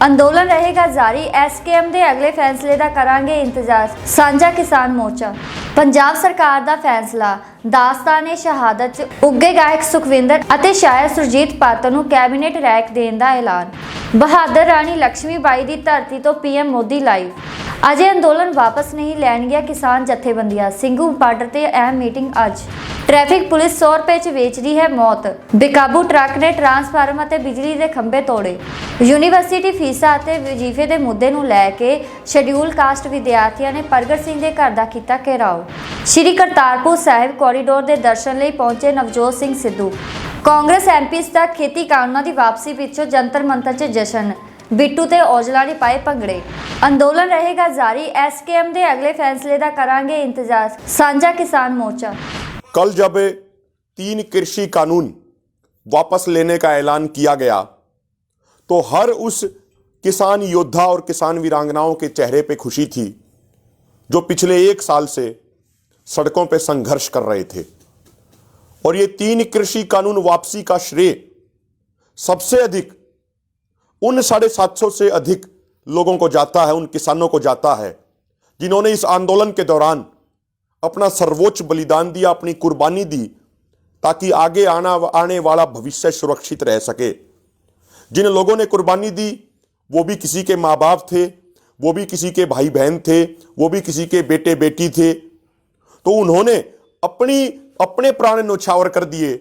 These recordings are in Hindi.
ਅੰਦੋਲਨ ਰਹੇਗਾ ਜਾਰੀ। ਐਸਕੇਐਮ ਦੇ ਅਗਲੇ ਫੈਸਲੇ ਦਾ ਕਰਾਂਗੇ ਇੰਤਜ਼ਾਰ। ਸਾਂਝਾ ਕਿਸਾਨ ਮੋਰਚਾ। ਪੰਜਾਬ ਸਰਕਾਰ ਦਾ ਫੈਸਲਾ। ਦਾਸਤਾਨੇ ਸ਼ਹਾਦਤ 'ਚ ਉੱਗੇ ਗਾਇਕ ਸੁਖਵਿੰਦਰ ਅਤੇ ਸ਼ਾਇਰ ਸੁਰਜੀਤ ਪਾਤਰ ਨੂੰ ਕੈਬਨਿਟ ਰੈਂਕ ਦੇਣ ਦਾ ਐਲਾਨ। ਬਹਾਦਰ ਰਾਣੀ ਲక్ష్ਮੀ ਬਾਈ ਦੀ ਧਰਤੀ ਤੋਂ ਪੀਐਮ ਮੋਦੀ ਲਾਈਵ। ਅਜੇ ਅੰਦੋਲਨ ਵਾਪਸ ਨਹੀਂ ਲੈਣਗੀਆਂ ਕਿਸਾਨ ਜਥੇਬੰਦੀਆਂ। ਸਿੰਘੂ ਬਾਰਡਰ ਤੇ ਅਹਿਮ ਮੀਟਿੰਗ ਅੱਜ। ट्रैफिक पुलिस 100 रुपए च बेच रही है मौत। बेकाबू ट्रक ने ट्रांसफार्मर ते बिजली के खंभे तोड़े। यूनीवर्सिटी फीसा ते वजीफे के मुद्दे नूं लैके शेड्यूल कास्ट विद्यार्थियों ने प्रगट सिंह के घर का किया घेराव। श्री करतारपुर साहिब कॉरीडोर के दर्शन लिए पहुंचे नवजोत सिंह सिद्धू। कांग्रेस एमपी तक खेती कानूनों की वापसी पिछों जंतर मंतर च जशन। बिट्टू ते औजला ने पाए भंगड़े। अंदोलन रहेगा जारी। एसकेएम के अगले फैसले का करांगे इंतजार। साझा किसान मोर्चा। कल जब 3 कृषि कानून वापस लेने का ऐलान किया गया तो हर उस किसान योद्धा और किसान वीरांगनाओं के चेहरे पे खुशी थी जो पिछले 1 साल से सड़कों पे संघर्ष कर रहे थे। और ये 3 कृषि कानून वापसी का श्रेय सबसे अधिक उन 750 से अधिक लोगों को जाता है, उन किसानों को जाता है जिन्होंने इस आंदोलन के दौरान अपना सर्वोच्च बलिदान दिया, अपनी कुर्बानी दी ताकि आगे आने वाला भविष्य सुरक्षित रह सके। जिन लोगों ने कुर्बानी दी वो भी किसी के माँ बाप थे, वो भी किसी के भाई बहन थे, वो भी किसी के बेटे बेटी थे। तो उन्होंने अपने प्राण न्यौछावर कर दिए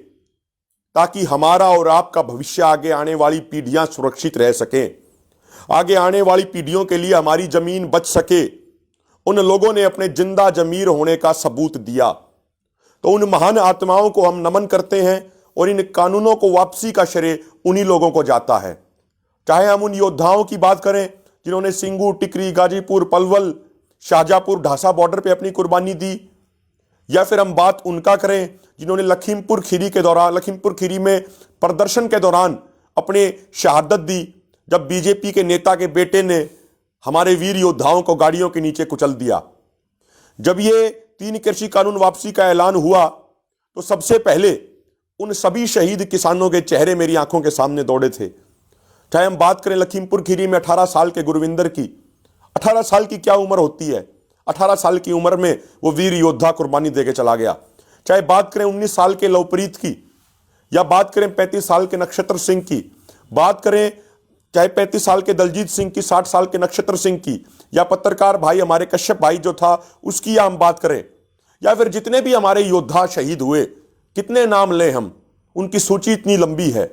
ताकि हमारा और आपका भविष्य, आगे आने वाली पीढ़ियां सुरक्षित रह सकें, आगे आने वाली पीढ़ियों के लिए हमारी जमीन बच सके। उन लोगों ने अपने जिंदा जमीर होने का सबूत दिया। तो उन महान आत्माओं को हम नमन करते हैं और इन कानूनों को वापसी का श्रेय उन्हीं लोगों को जाता है। चाहे हम उन योद्धाओं की बात करें जिन्होंने सिंगू, टिकरी, गाजीपुर, पलवल, शाहजहांपुर, ढासा बॉर्डर पे अपनी कुर्बानी दी, या फिर हम बात उनका करें जिन्होंने लखीमपुर खीरी में प्रदर्शन के दौरान अपने शहादत दी जब बीजेपी के नेता के बेटे ने हमारे वीर योद्धाओं को गाड़ियों के नीचे कुचल दिया। जब ये 3 कृषि कानून वापसी का ऐलान हुआ तो सबसे पहले उन सभी शहीद किसानों के चेहरे मेरी आंखों के सामने दौड़े थे। चाहे हम बात करें लखीमपुर खीरी में 18 साल के गुरविंदर की। 18 साल की क्या उम्र होती है? 18 साल की उम्र में वो वीर योद्धा कुर्बानी देके चला गया। चाहे बात करें 19 साल के लवप्रीत की, या बात करें 35 साल के नक्षत्र सिंह की, बात करें चाहे 35 साल के दलजीत सिंह की, 60 साल के नक्षत्र सिंह की, या पत्रकार भाई हमारे कश्यप भाई जो था उसकी हम बात करें, या फिर जितने भी हमारे योद्धा शहीद हुए, कितने नाम लें हम, उनकी सूची इतनी लंबी है।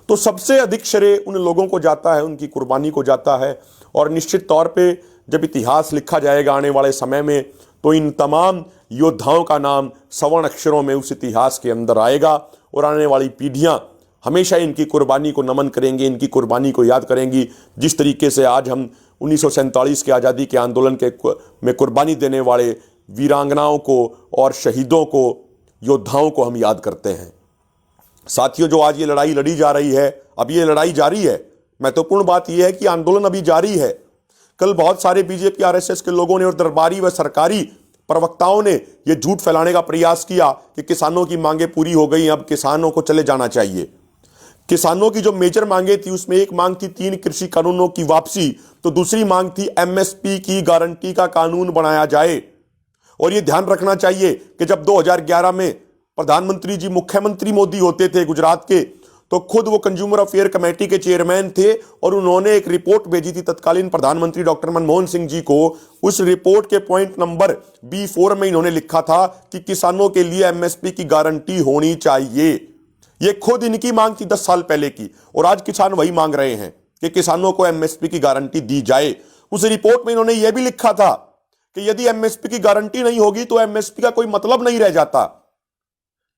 तो सबसे अधिक श्रेय उन लोगों को जाता है, उनकी कुर्बानी को जाता है। और निश्चित तौर पे जब इतिहास लिखा जाएगा आने वाले समय में तो इन तमाम योद्धाओं का नाम स्वर्ण अक्षरों में उस इतिहास के अंदर आएगा और आने वाली पीढ़ियां हमेशा इनकी कुर्बानी को नमन करेंगी, इनकी कुर्बानी को याद करेंगी। जिस तरीके से आज हम 1947 के आज़ादी के आंदोलन में कुर्बानी देने वाले वीरांगनाओं को और शहीदों को, योद्धाओं को हम याद करते हैं। साथियों, जो आज ये लड़ाई लड़ी जा रही है, अब ये लड़ाई जारी है। महत्वपूर्ण बात यह है कि आंदोलन अभी जारी है। कल बहुत सारे बीजेपी आरएसएस के लोगों ने और दरबारी व सरकारी प्रवक्ताओं ने यह झूठ फैलाने का प्रयास किया कि किसानों की मांगें पूरी हो गई, अब किसानों को चले जाना चाहिए। किसानों की जो मेजर मांगे थी उसमें एक मांग थी 3 कृषि कानूनों की वापसी, तो दूसरी मांग थी एमएसपी की गारंटी का कानून बनाया जाए। और यह ध्यान रखना चाहिए कि जब 2011 में प्रधानमंत्री जी मुख्यमंत्री मोदी होते थे गुजरात के, तो खुद वो कंज्यूमर अफेयर कमेटी के चेयरमैन थे और उन्होंने एक रिपोर्ट भेजी थी तत्कालीन प्रधानमंत्री डॉक्टर मनमोहन सिंह जी को। उस रिपोर्ट के पॉइंट नंबर B4 में इन्होंने लिखा था कि किसानों के लिए एमएसपी की गारंटी होनी चाहिए। ये खुद इनकी मांग थी 10 साल पहले की, और आज किसान वही मांग रहे हैं कि किसानों को एमएसपी की गारंटी दी जाए। उस रिपोर्ट में इन्होंने यह भी लिखा था कि यदि एमएसपी की गारंटी नहीं होगी तो एमएसपी का कोई मतलब नहीं रह जाता।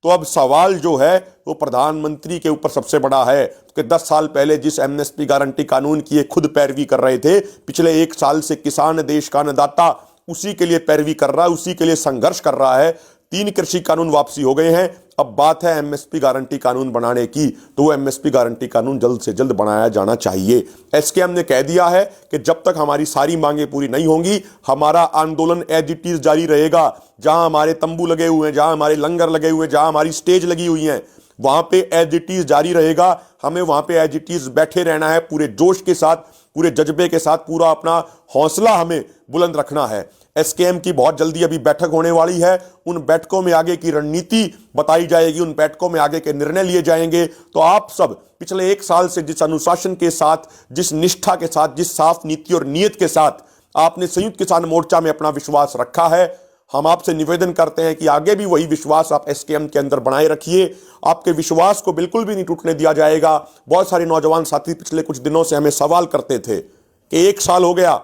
तो अब सवाल जो है वो प्रधानमंत्री के ऊपर सबसे बड़ा है कि 10 साल पहले जिस एमएसपी गारंटी कानून की ये खुद पैरवी कर रहे थे, पिछले 1 साल से किसान देश का अन्नदाता उसी के लिए पैरवी कर रहा है, उसी के लिए संघर्ष कर रहा है। 3 कृषि कानून वापसी हो गए हैं, अब बात है एमएसपी गारंटी कानून बनाने की। तो वो एमएसपी गारंटी कानून जल्द से जल्द बनाया जाना चाहिए। एसकेएम ने कह दिया है कि जब तक हमारी सारी मांगें पूरी नहीं होंगी हमारा आंदोलन एज इट इज जारी रहेगा। जहां हमारे तंबू लगे हुए हैं, जहां हमारे लंगर लगे हुए हैं, जहां हमारी स्टेज लगी हुई है, वहां पे एज इट इज जारी रहेगा। हमें वहां पे एज इट इज बैठे रहना है, पूरे जोश के साथ, पूरे जज्बे के साथ, पूरा अपना हौसला हमें बुलंद रखना है। एसकेएम की बहुत जल्दी अभी बैठक होने वाली है। उन बैठकों में आगे की रणनीति बताई जाएगी, उन बैठकों में आगे के निर्णय लिए जाएंगे। तो आप सब पिछले 1 साल से जिस अनुशासन के साथ, जिस निष्ठा के साथ, जिस साफ नीति और नियत के साथ आपने संयुक्त किसान मोर्चा में अपना विश्वास रखा है, हम आपसे निवेदन करते हैं कि आगे भी वही विश्वास आप एसकेएम के अंदर बनाए रखिए। आपके विश्वास को बिल्कुल भी नहीं टूटने दिया जाएगा। बहुत सारे नौजवान साथी पिछले कुछ दिनों से हमें सवाल करते थे कि 1 साल हो गया,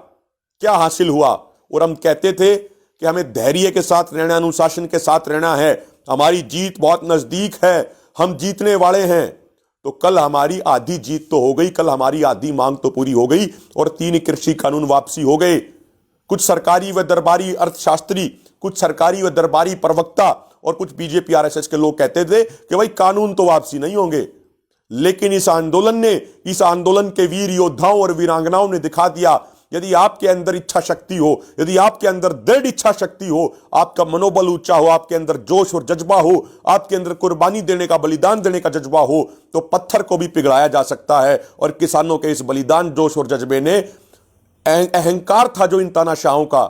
क्या हासिल हुआ, और हम कहते थे कि हमें धैर्य के साथ रहना, अनुशासन के साथ रहना है, हमारी जीत बहुत नजदीक है, हम जीतने वाले हैं। तो कल हमारी आधी जीत तो हो गई, कल हमारी आधी मांग तो पूरी हो गई और 3 कृषि कानून वापसी हो गए। कुछ सरकारी व दरबारी अर्थशास्त्री, कुछ सरकारी व दरबारी प्रवक्ता और कुछ बीजेपी आरएसएस के लोग कहते थे कि भाई कानून तो वापसी नहीं होंगे, लेकिन इस आंदोलन के वीर योद्धाओं और वीरांगनाओं ने दिखा दिया, यदि आपके अंदर इच्छा शक्ति हो, यदि आपके अंदर दृढ़ इच्छा शक्ति हो, आपका मनोबल ऊंचा हो, आपके अंदर जोश और जज्बा हो, आपके अंदर कुर्बानी देने का, बलिदान देने का जज्बा हो, तो पत्थर को भी पिघलाया जा सकता है। और किसानों के इस बलिदान, जोश और जज्बे ने अहंकार था जो इन तानाशाहों का,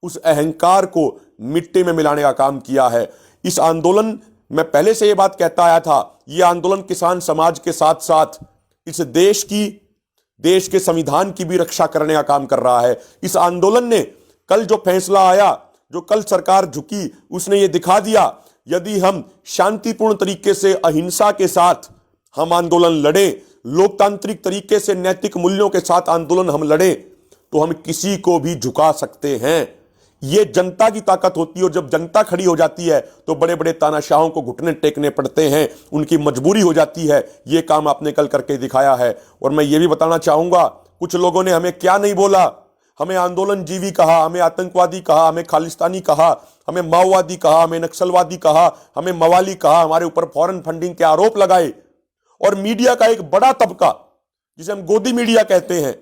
उस अहंकार को मिट्टी में मिलाने का काम किया है। इस आंदोलन, मैं पहले से यह बात कहता आया था, यह आंदोलन किसान समाज के साथ साथ इस देश के संविधान की भी रक्षा करने का काम कर रहा है। इस आंदोलन ने कल जो फैसला आया, जो कल सरकार झुकी, उसने ये दिखा दिया, यदि हम शांतिपूर्ण तरीके से, अहिंसा के साथ हम आंदोलन लड़ें, लोकतांत्रिक तरीके से, नैतिक मूल्यों के साथ आंदोलन हम लड़ें, तो हम किसी को भी झुका सकते हैं। यह जनता की ताकत होती है, और जब जनता खड़ी हो जाती है तो बड़े बड़े तानाशाहों को घुटने टेकने पड़ते हैं, उनकी मजबूरी हो जाती है। यह काम आपने कल करके दिखाया है। और मैं यह भी बताना चाहूंगा, कुछ लोगों ने हमें क्या नहीं बोला, हमें आंदोलनजीवी कहा, हमें आतंकवादी कहा, हमें खालिस्तानी कहा, हमें माओवादी कहा, हमें नक्सलवादी कहा, हमें मवाली कहा, हमारे ऊपर फॉरेन फंडिंग के आरोप लगाए। और मीडिया का एक बड़ा तबका, जिसे हम गोदी मीडिया कहते हैं,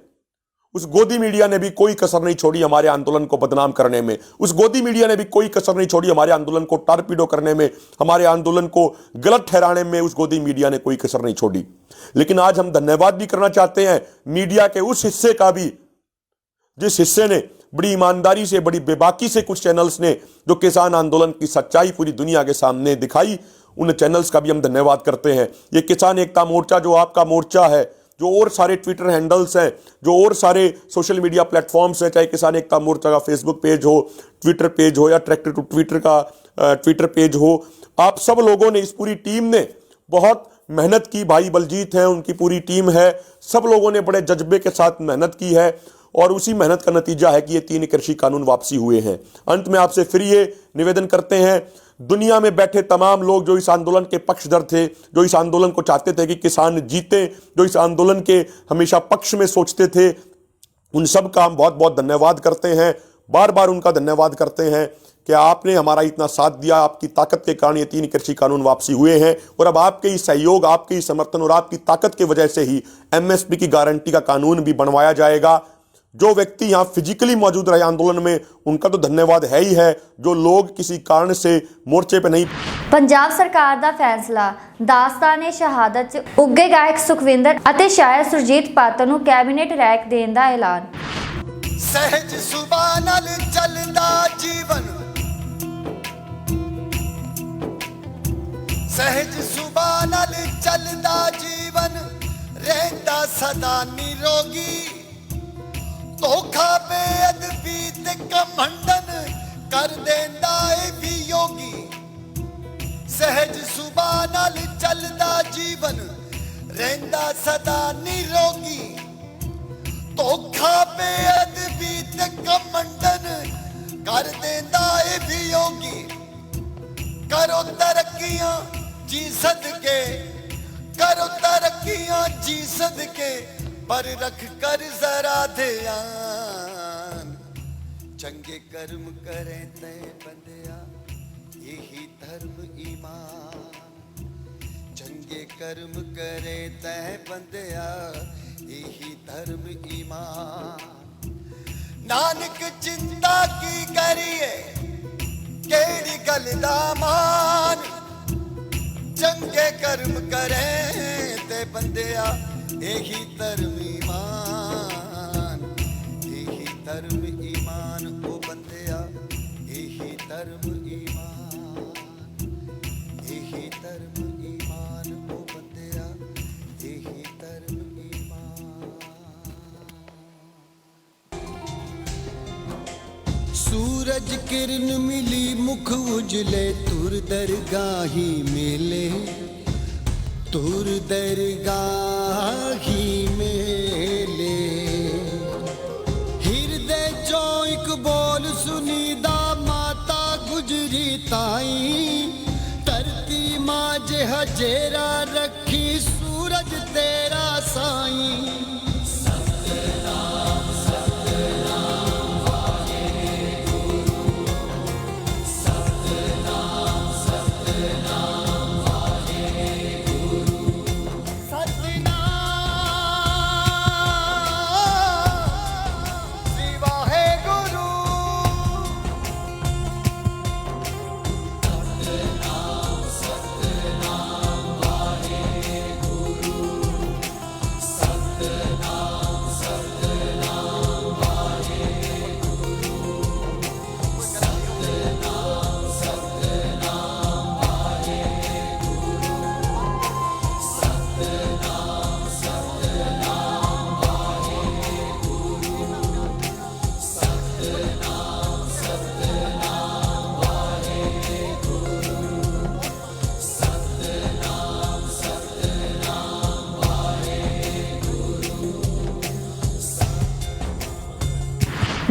उस गोदी मीडिया ने भी कोई कसर नहीं छोड़ी हमारे आंदोलन को बदनाम करने में। उस गोदी मीडिया ने भी कोई कसर नहीं छोड़ी हमारे आंदोलन को टारपीडो करने में, हमारे आंदोलन को गलत ठहराने में। उस गोदी मीडिया ने कोई कसर नहीं छोड़ी। लेकिन आज हम धन्यवाद भी करना चाहते हैं मीडिया के उस हिस्से का भी, जिस हिस्से ने बड़ी ईमानदारी से, बड़ी बेबाकी से, कुछ चैनल्स ने जो किसान आंदोलन की सच्चाई पूरी दुनिया के सामने दिखाई, उन चैनल्स का भी हम धन्यवाद करते हैं। ये किसान एकता मोर्चा जो आपका मोर्चा है, जो और सारे ट्विटर हैंडल्स हैं, जो और सारे सोशल मीडिया प्लेटफॉर्म्स हैं, चाहे किसान एकता मोर्चा का फेसबुक पेज हो, ट्विटर पेज हो, या ट्रैक्टर टू ट्विटर का ट्विटर पेज हो, आप सब लोगों ने, इस पूरी टीम ने बहुत मेहनत की। भाई बलजीत है, उनकी पूरी टीम है, सब लोगों ने बड़े जज्बे के साथ मेहनत की है, और उसी मेहनत का नतीजा है कि ये 3 कृषि कानून वापसी हुए हैं। अंत में आपसे फिर ये निवेदन करते हैं, दुनिया में बैठे तमाम लोग जो इस आंदोलन के पक्षधर थे, जो इस आंदोलन को चाहते थे कि किसान जीते, जो इस आंदोलन के हमेशा पक्ष में सोचते थे, उन सब का हम बहुत बहुत धन्यवाद करते हैं। बार बार उनका धन्यवाद करते हैं कि आपने हमारा इतना साथ दिया। आपकी ताकत के कारण ये 3 कृषि कानून वापसी हुए हैं, और अब आपके ही सहयोग, आपके ही समर्थन और आपकी ताकत की वजह से ही एमएसपी की गारंटी का कानून भी बनवाया जाएगा। जो व्यक्ति यहां फिजिकली मौजूद रहे आंदोलन में, उनका तो धन्यवाद है ही है। जो लोग किसी कारण से मोर्चे पे नहीं। ਪੰਜਾਬ ਸਰਕਾਰ ਦਾ ਫੈਸਲਾ, ਦਾਸਤਾਨ-ਏ-ਸ਼ਹਾਦਤ 'ਚ ਉੱਗੇ ਗਾਇਕ ਸੁਖਵਿੰਦਰ ਅਤੇ ਸ਼ਾਇਰ ਸੁਰਜੀਤ ਪਾਤਰ ਨੂੰ ਕੈਬਨਿਟ ਰੈਂਕ ਦੇਣ ਦਾ ਐਲਾਨ। सहज सुबह नाल चलदा जीवन, सहज सुबह नाल चलदा जीवन, रहंदा सदा निरोगी। धोखा बेअदबी ते कमंडन कर देंदा ए भी योगी। सहज सुबह नाल चलदा जीवन, रहंदा सदा निरोगी। धोखा बेअदबी ते कमंडन कर देंदा ए भी योगी। करो तरक्कियां जी सदके, करो तरक्कियां जी सदके, पर रख कर जरा ध्यान। चंगे कर्म करें ते बंदिया, यही धर्म ईमान। चंगे कर्म करे ते बंदिया, यही धर्म ईमान। नानक चिंता की करिए, केड़ी गल दा मान। चंगे चंगे कर्म करें ते बंदिया यही धर्म ईमान, यही धर्म ईमान ओ बंदिया यही धर्म ईमान, यही धर्म ईमान ओ बंदिया यही धर्म ईमान। सूरज किरण मिली मुख उजले तुर दरगाही मेले, तुर दरगाही मेले। हृदय चो एक बोल सुनीदा माता गुजरी ताई, धरती मां जे हजेरा रखी सूरज तेरा साईं।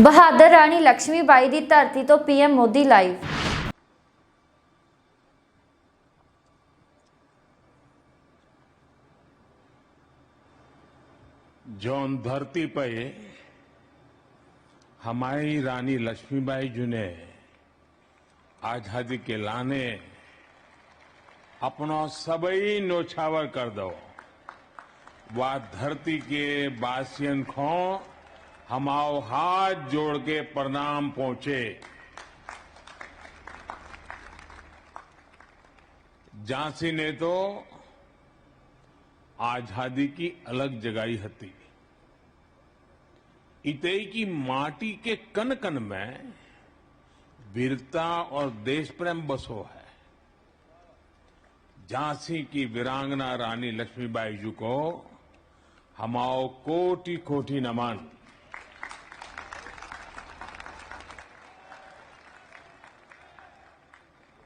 ਬਹਾਦਰ ਰਾਣੀ ਲక్ష్ਮੀ ਬਾਈ ਦੀ ਧਰਤੀ ਤੋਂ ਪੀਐਮ ਮੋਦੀ ਲਾਈਵ। जौन धरती पे हमारी रानी लक्ष्मीबाई जी ने आजादी के लाने अपनो सबई नौछावर कर दो, वह धरती के बासियन खो हमाओ हाथ जोड़ के प्रणाम पहुंचे। झांसी ने तो आजादी की अलग जगाई हती। इतई की माटी के कन कन में वीरता और देश प्रेम बसो है। झांसी की वीरांगना रानी लक्ष्मीबाई जी को हमाओ कोटि कोटि नमन।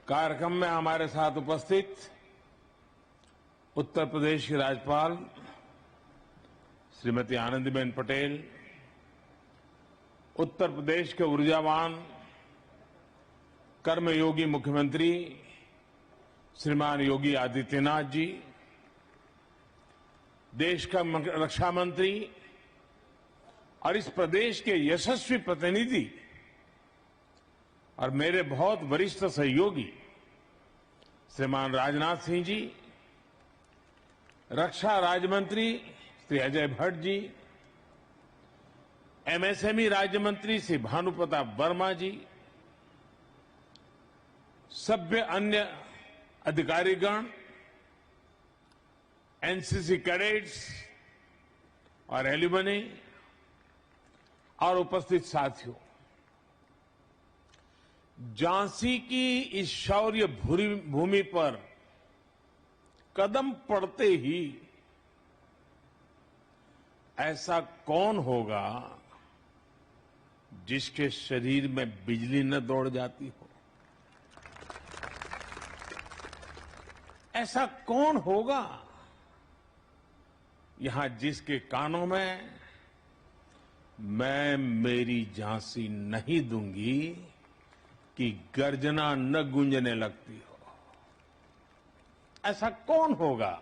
कार्यक्रम में हमारे साथ उपस्थित उत्तर प्रदेश की राज्यपाल श्रीमती आनंदीबेन पटेल, उत्तर प्रदेश के ऊर्जावान कर्मयोगी मुख्यमंत्री श्रीमान योगी आदित्यनाथ जी, देश का रक्षा मंत्री और इस प्रदेश के यशस्वी प्रतिनिधि और मेरे बहुत वरिष्ठ सहयोगी श्रीमान राजनाथ सिंह जी, रक्षा राज्य मंत्री श्री अजय भट्ट जी, एमएसएमई राज्य मंत्री श्री भानु प्रताप वर्मा जी, सभ्य अन्य अधिकारीगण, एनसीसी कैडेट्स और एल्यूमनी और उपस्थित साथियों, झांसी की इस शौर्य भूमि पर कदम पड़ते ही ऐसा कौन होगा जिसके शरीर में बिजली न दौड़ जाती हो? ऐसा कौन होगा यहां जिसके कानों में मैं मेरी झांसी नहीं दूंगी कि गर्जना न गूंजने लगती हो? ऐसा कौन होगा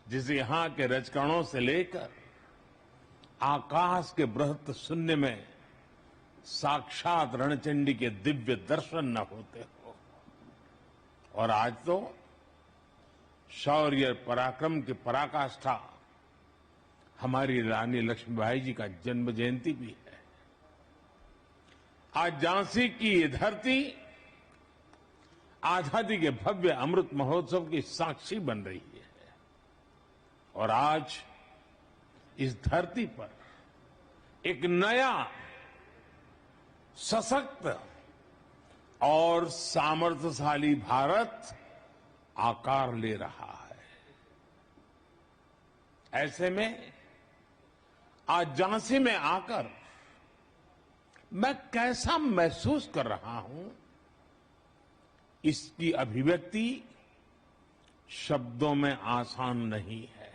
जिसे यहां के रजकणों से लेकर आकाश के बृहत शून्य में साक्षात रणचंडी के दिव्य दर्शन न होते हो? और आज तो शौर्य पराक्रम की पराकाष्ठा हमारी रानी लक्ष्मीबाई जी का जन्म जयंती भी है। आज झांसी की ये धरती आजादी के भव्य अमृत महोत्सव की साक्षी बन रही है। और आज इस धरती पर एक नया सशक्त और सामर्थ्यशाली भारत आकार ले रहा है। ऐसे में आज झांसी में आकर मैं कैसा महसूस कर रहा हूं, इसकी अभिव्यक्ति शब्दों में आसान नहीं है।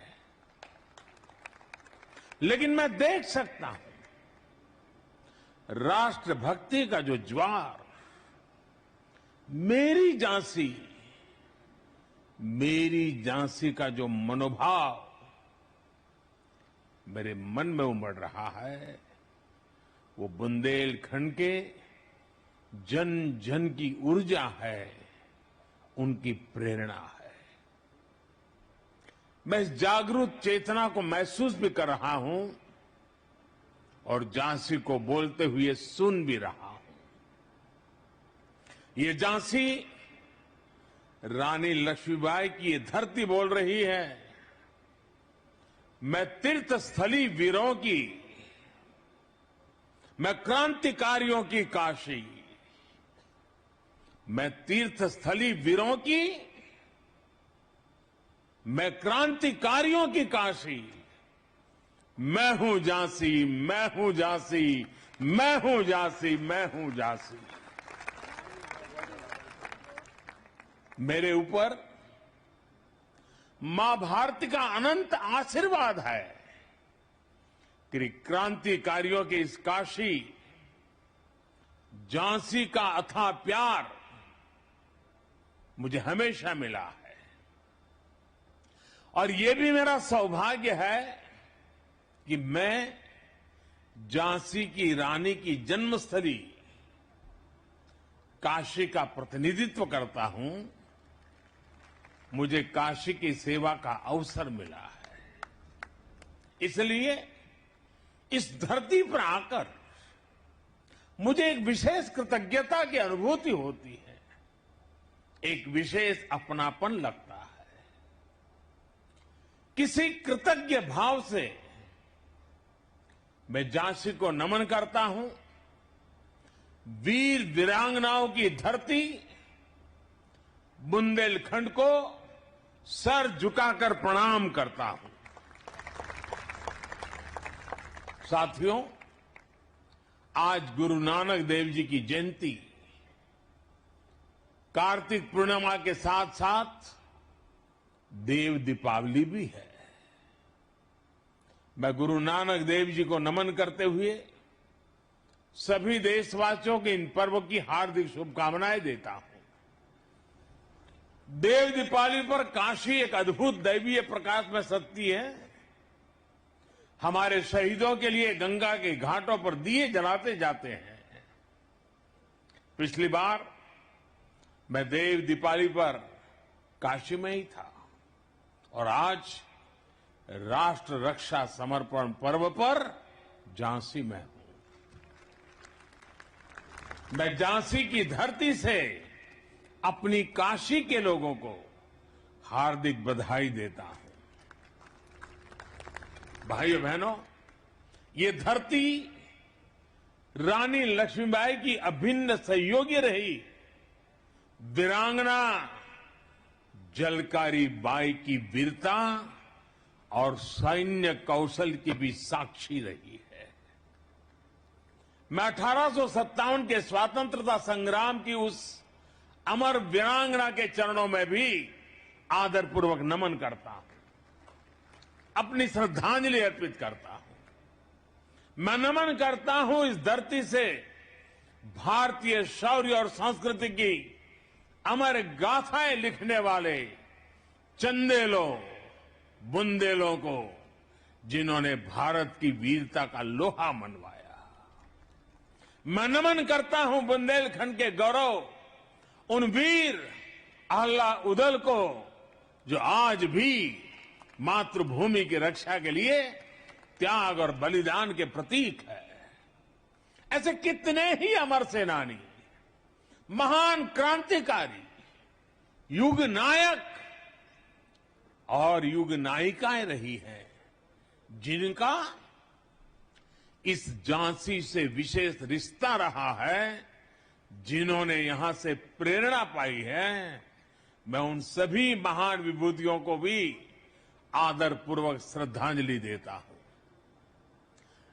लेकिन मैं देख सकता हूं राष्ट्रभक्ति का जो ज्वार मेरी झांसी का जो मनोभाव मेरे मन में उमड़ रहा है, वो बुंदेलखंड के जन जन की ऊर्जा है, उनकी प्रेरणा है। मैं इस जागरूक चेतना को महसूस भी कर रहा हूं और झांसी को बोलते हुए सुन भी रहा हूं। ये झांसी रानी लक्ष्मीबाई की ये धरती बोल रही है। मैं तीर्थ स्थली वीरों की, मैं क्रांतिकारियों की काशी, मैं तीर्थ स्थली वीरों की, मैं क्रांतिकारियों की काशी, मैं हूं झांसी, मैं हूं झांसी, मैं हूं झांसी, मैं हूं झांसी। मेरे ऊपर मां भारती का अनंत आशीर्वाद है कि क्रांतिकारियों के इस काशी झांसी का अथाह प्यार मुझे हमेशा मिला है। और ये भी मेरा सौभाग्य है कि मैं झांसी की रानी की जन्मस्थली काशी का प्रतिनिधित्व करता हूं। मुझे काशी की सेवा का अवसर मिला है, इसलिए इस धरती पर आकर मुझे एक विशेष कृतज्ञता की अनुभूति होती है, एक विशेष अपनापन लगता है। किसी कृतज्ञ भाव से मैं झांसी को नमन करता हूं। वीर वीरांगनाओं की धरती बुंदेलखंड को सर झुकाकर प्रणाम करता हूं। साथियों, आज गुरु नानक देव जी की जयंती, कार्तिक पूर्णिमा के साथ साथ देव दीपावली भी है। मैं गुरु नानक देव जी को नमन करते हुए सभी देशवासियों के इन पर्व की हार्दिक शुभकामनाएं देता हूं। देव दीपावली पर काशी एक अद्भुत दैवीय प्रकाश में सजती है। हमारे शहीदों के लिए गंगा के घाटों पर दिए जलाते जाते हैं। पिछली बार मैं देव दीपावली पर काशी में ही था और आज राष्ट्र रक्षा समर्पण पर्व पर झांसी में हूं। मैं झांसी की धरती से अपनी काशी के लोगों को हार्दिक बधाई देता हूं। भाइयों बहनों, ये धरती रानी लक्ष्मीबाई की अभिन्न सहयोगी रही वीरांगना जलकारी बाई की वीरता और सैन्य कौशल की भी साक्षी रही है। मैं 1857 के स्वतंत्रता संग्राम की उस अमर वीरांगना के चरणों में भी आदरपूर्वक नमन करता हूं, अपनी श्रद्धांजलि अर्पित करता हूं। मैं नमन करता हूं इस धरती से भारतीय शौर्य और संस्कृति की अमर गाथाएं लिखने वाले चंदेलों, बुंदेलों को, जिन्होंने भारत की वीरता का लोहा मनवाया। मैं नमन करता हूं बुंदेलखंड के गौरव उन वीर अल्लाह उदल को, जो आज भी मातृभूमि की रक्षा के लिए त्याग और बलिदान के प्रतीक है। ऐसे कितने ही अमर सेनानी, महान क्रांतिकारी युग नायक और युग नायिकाएं रही हैं, जिनका इस झांसी से विशेष रिश्ता रहा है, जिन्होंने यहां से प्रेरणा पाई है। मैं उन सभी महान विभूतियों को भी आदरपूर्वक श्रद्धांजलि देता हूं।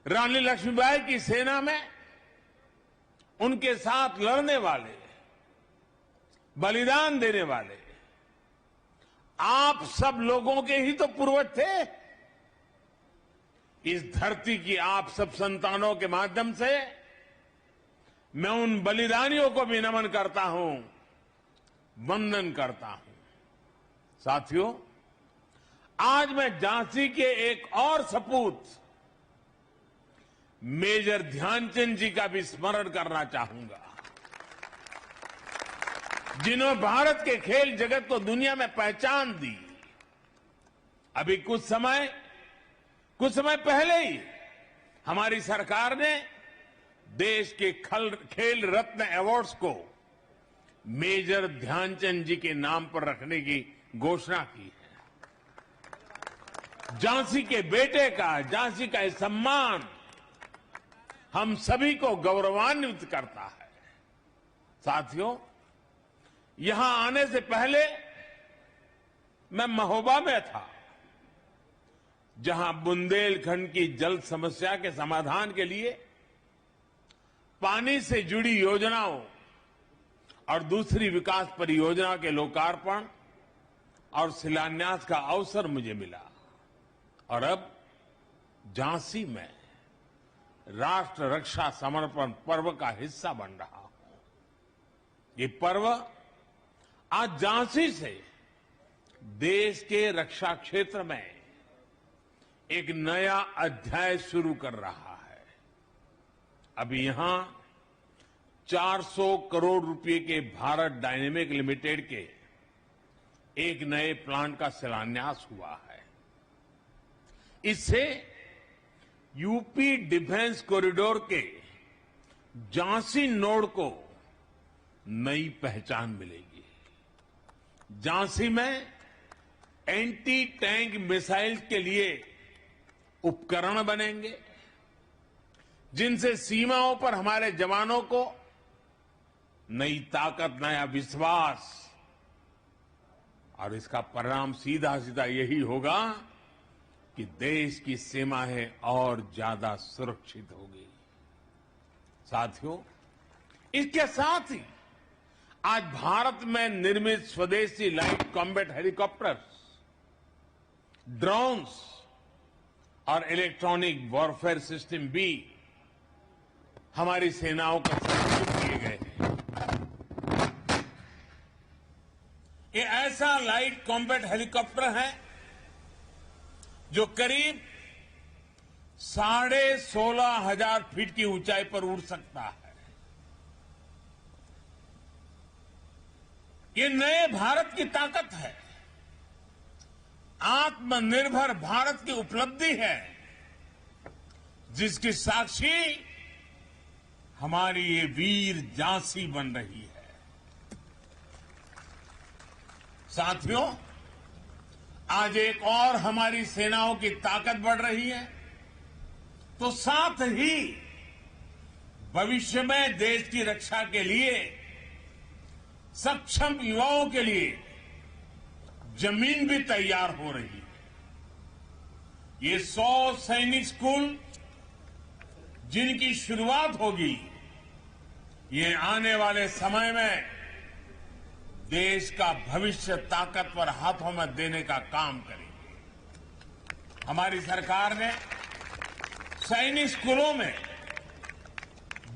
रानी लक्ष्मीबाई की सेना में उनके साथ लड़ने वाले, बलिदान देने वाले आप सब लोगों के ही तो पूर्वज थे। इस धरती की आप सब संतानों के माध्यम से मैं उन बलिदानियों को भी नमन करता हूं, वंदन करता हूं। साथियों, आज मैं झांसी के एक और सपूत मेजर ध्यानचंद जी का भी स्मरण करना चाहूंगा, जिन्होंने भारत के खेल जगत को दुनिया में पहचान दी। अभी कुछ समय पहले ही हमारी सरकार ने देश के खेल रत्न अवार्ड्स को मेजर ध्यानचंद जी के नाम पर रखने की घोषणा की है। झांसी के बेटे का, झांसी का सम्मान हम सभी को गौरवान्वित करता है। साथियों, यहां आने से पहले मैं महोबा में था, जहां बुंदेलखंड की जल समस्या के समाधान के लिए पानी से जुड़ी योजनाओं और दूसरी विकास परियोजना के लोकार्पण और शिलान्यास का अवसर मुझे मिला। और अब झांसी में राष्ट्र रक्षा समर्पण पर्व का हिस्सा बन रहा हूं। ये पर्व आज झांसी से देश के रक्षा क्षेत्र में एक नया अध्याय शुरू कर रहा है। अभी यहां 400 करोड़ रुपए के भारत डायनेमिक लिमिटेड के एक नए प्लांट का शिलान्यास हुआ है। इससे यूपी डिफेंस कॉरिडोर के झांसी नोड को नई पहचान मिलेगी। झांसी में एंटी टैंक मिसाइल के लिए उपकरण बनेंगे, जिनसे सीमाओं पर हमारे जवानों को नई ताकत, नया विश्वास, और इसका परिणाम सीधा सीधा यही होगा कि देश की सीमाएं और ज्यादा सुरक्षित होगी। साथियों, इसके साथ ही आज भारत में निर्मित स्वदेशी लाइट कॉम्बैट हेलीकॉप्टर्स, ड्रोन्स और इलेक्ट्रॉनिक वॉरफेयर सिस्टम भी हमारी सेनाओं को समर्पित किए गए हैं। ये ऐसा लाइट कॉम्बैट हेलीकॉप्टर है जो करीब 16,500 फीट की ऊंचाई पर उड़ सकता है। ये नए भारत की ताकत है, आत्मनिर्भर भारत की उपलब्धि है, जिसकी साक्षी हमारी ये वीर झांसी बन रही है। साथियों, आज एक और हमारी सेनाओं की ताकत बढ़ रही है, तो साथ ही भविष्य में देश की रक्षा के लिए सक्षम युवाओं के लिए जमीन भी तैयार हो रही है। ये 100 सैनिक स्कूल जिनकी शुरुआत होगी, ये आने वाले समय में देश का भविष्य ताकतवर हाथों में देने का काम करेंगे। हमारी सरकार ने सैनिक स्कूलों में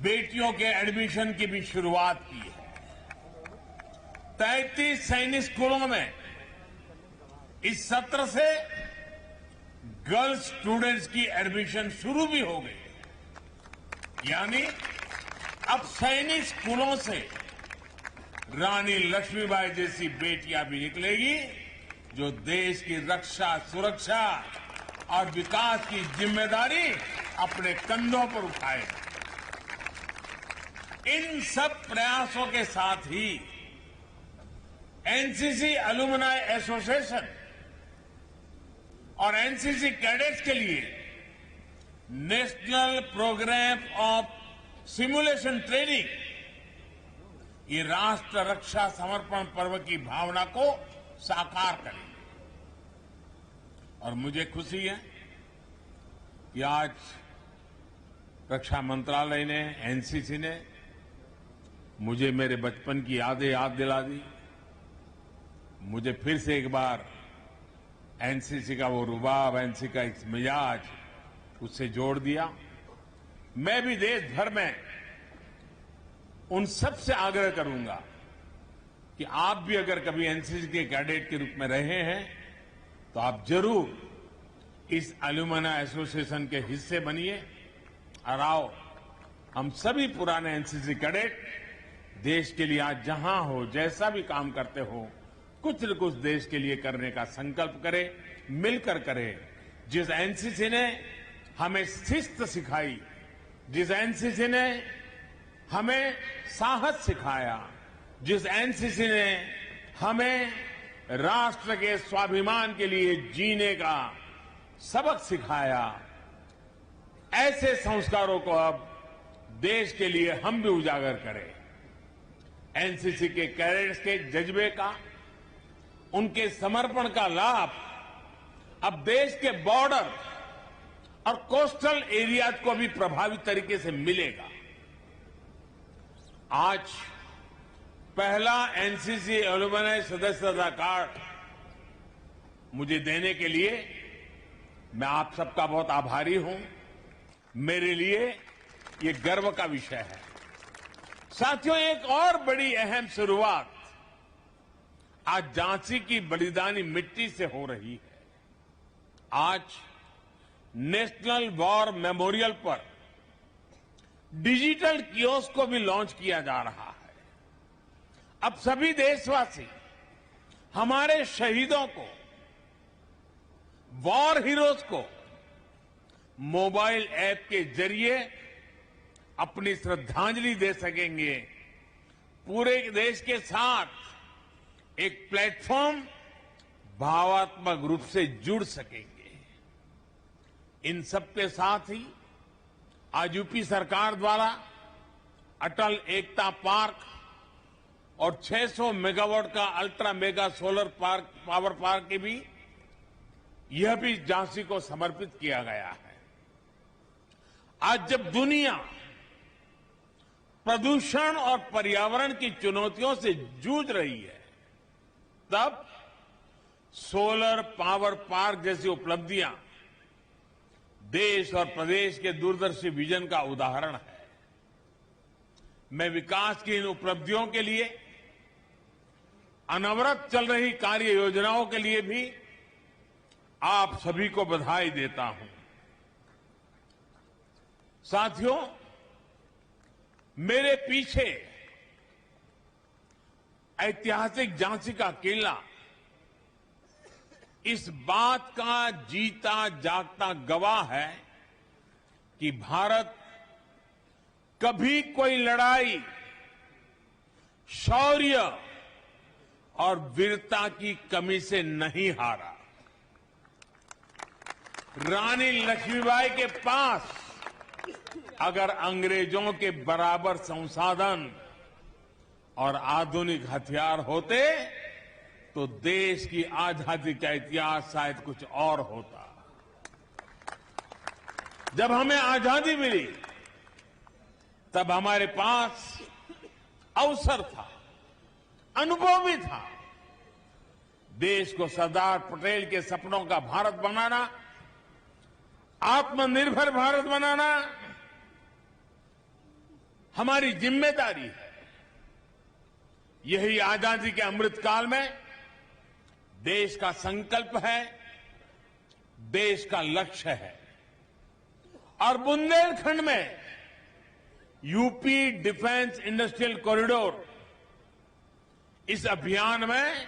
बेटियों के एडमिशन की भी शुरुआत की है। 33 सैनिक स्कूलों में इस सत्र से गर्ल्स स्टूडेंट्स की एडमिशन शुरू भी हो गई। यानी अब सैनिक स्कूलों से रानी लक्ष्मीबाई जैसी बेटियां भी निकलेगी, जो देश की रक्षा, सुरक्षा और विकास की जिम्मेदारी अपने कंधों पर उठाएगी। इन सब प्रयासों के साथ ही एनसीसी अलुमनाई एसोसिएशन और एनसीसी कैडेट्स के लिए national program of simulation training ये राष्ट्र रक्षा समर्पण पर्व की भावना को साकार करेंगे। और मुझे खुशी है कि आज रक्षा मंत्रालय ने, एनसीसी ने मुझे मेरे बचपन की यादें याद दिला दी। मुझे फिर से एक बार एनसीसी का वो रुबाब, एनसीसी का एक मिजाज उससे जोड़ दिया। मैं भी देश भर में उन सब से आग्रह करूंगा कि आप भी अगर कभी एनसीसी के कैडेट के रूप में रहे हैं तो आप जरूर इस अलुमना एसोसिएशन के हिस्से बनिए और आओ हम सभी पुराने एनसीसी कैडेट देश के लिए आज जहां हो, जैसा भी काम करते हो, कुछ न कुछ देश के लिए करने का संकल्प करें, मिलकर करें। जिस एनसीसी ने हमें शिस्त सिखाई, जिस एनसीसी ने हमें साहस सिखाया, जिस एनसीसी ने हमें राष्ट्र के स्वाभिमान के लिए जीने का सबक सिखाया, ऐसे संस्कारों को अब देश के लिए हम भी उजागर करें। एनसीसी के कैडेट्स के जज्बे का, उनके समर्पण का लाभ अब देश के बॉर्डर और कोस्टल एरियाज को भी प्रभावी तरीके से मिलेगा। आज पहला एनसीसी एलुमनाई सदस्यता कार्ड मुझे देने के लिए मैं आप सबका बहुत आभारी हूं। मेरे लिए ये गर्व का विषय है। साथियों, एक और बड़ी अहम शुरुआत आज झांसी की बलिदानी मिट्टी से हो रही है। आज नेशनल वॉर मेमोरियल पर डिजिटल कियोस्क को भी लॉन्च किया जा रहा है। अब सभी देशवासी हमारे शहीदों को, वॉर हीरोज को मोबाइल ऐप के जरिए अपनी श्रद्धांजलि दे सकेंगे। पूरे देश के साथ एक प्लेटफॉर्म भावात्मक रूप से जुड़ सकेंगे। इन सबके साथ ही आज यूपी सरकार द्वारा अटल एकता पार्क और 600 मेगावाट का ultra mega solar park, power park की भी, यह भी झांसी को समर्पित किया गया है। आज जब दुनिया प्रदूषण और पर्यावरण की चुनौतियों से जूझ रही है, तब सोलर पावर पार्क जैसी उपलब्धियां देश और प्रदेश के दूरदर्शी विजन का उदाहरण है। मैं विकास की इन उपलब्धियों के लिए, अनवरत चल रही कार्य योजनाओं के लिए भी आप सभी को बधाई देता हूं। साथियों, मेरे पीछे ऐतिहासिक झांसी का किला इस बात का जीता जागता गवाह है कि भारत कभी कोई लड़ाई शौर्य और वीरता की कमी से नहीं हारा। रानी लक्ष्मीबाई के पास अगर अंग्रेजों के बराबर संसाधन और आधुनिक हथियार होते तो देश की आजादी का इतिहास शायद कुछ और होता। जब हमें आजादी मिली तब हमारे पास अवसर था, अनुभव भी था। देश को सरदार पटेल के सपनों का भारत बनाना, आत्मनिर्भर भारत बनाना हमारी जिम्मेदारी है। यही आजादी के अमृतकाल में देश का संकल्प है, देश का लक्ष्य है। और बुंदेलखंड में यूपी डिफेंस इंडस्ट्रियल कॉरिडोर इस अभियान में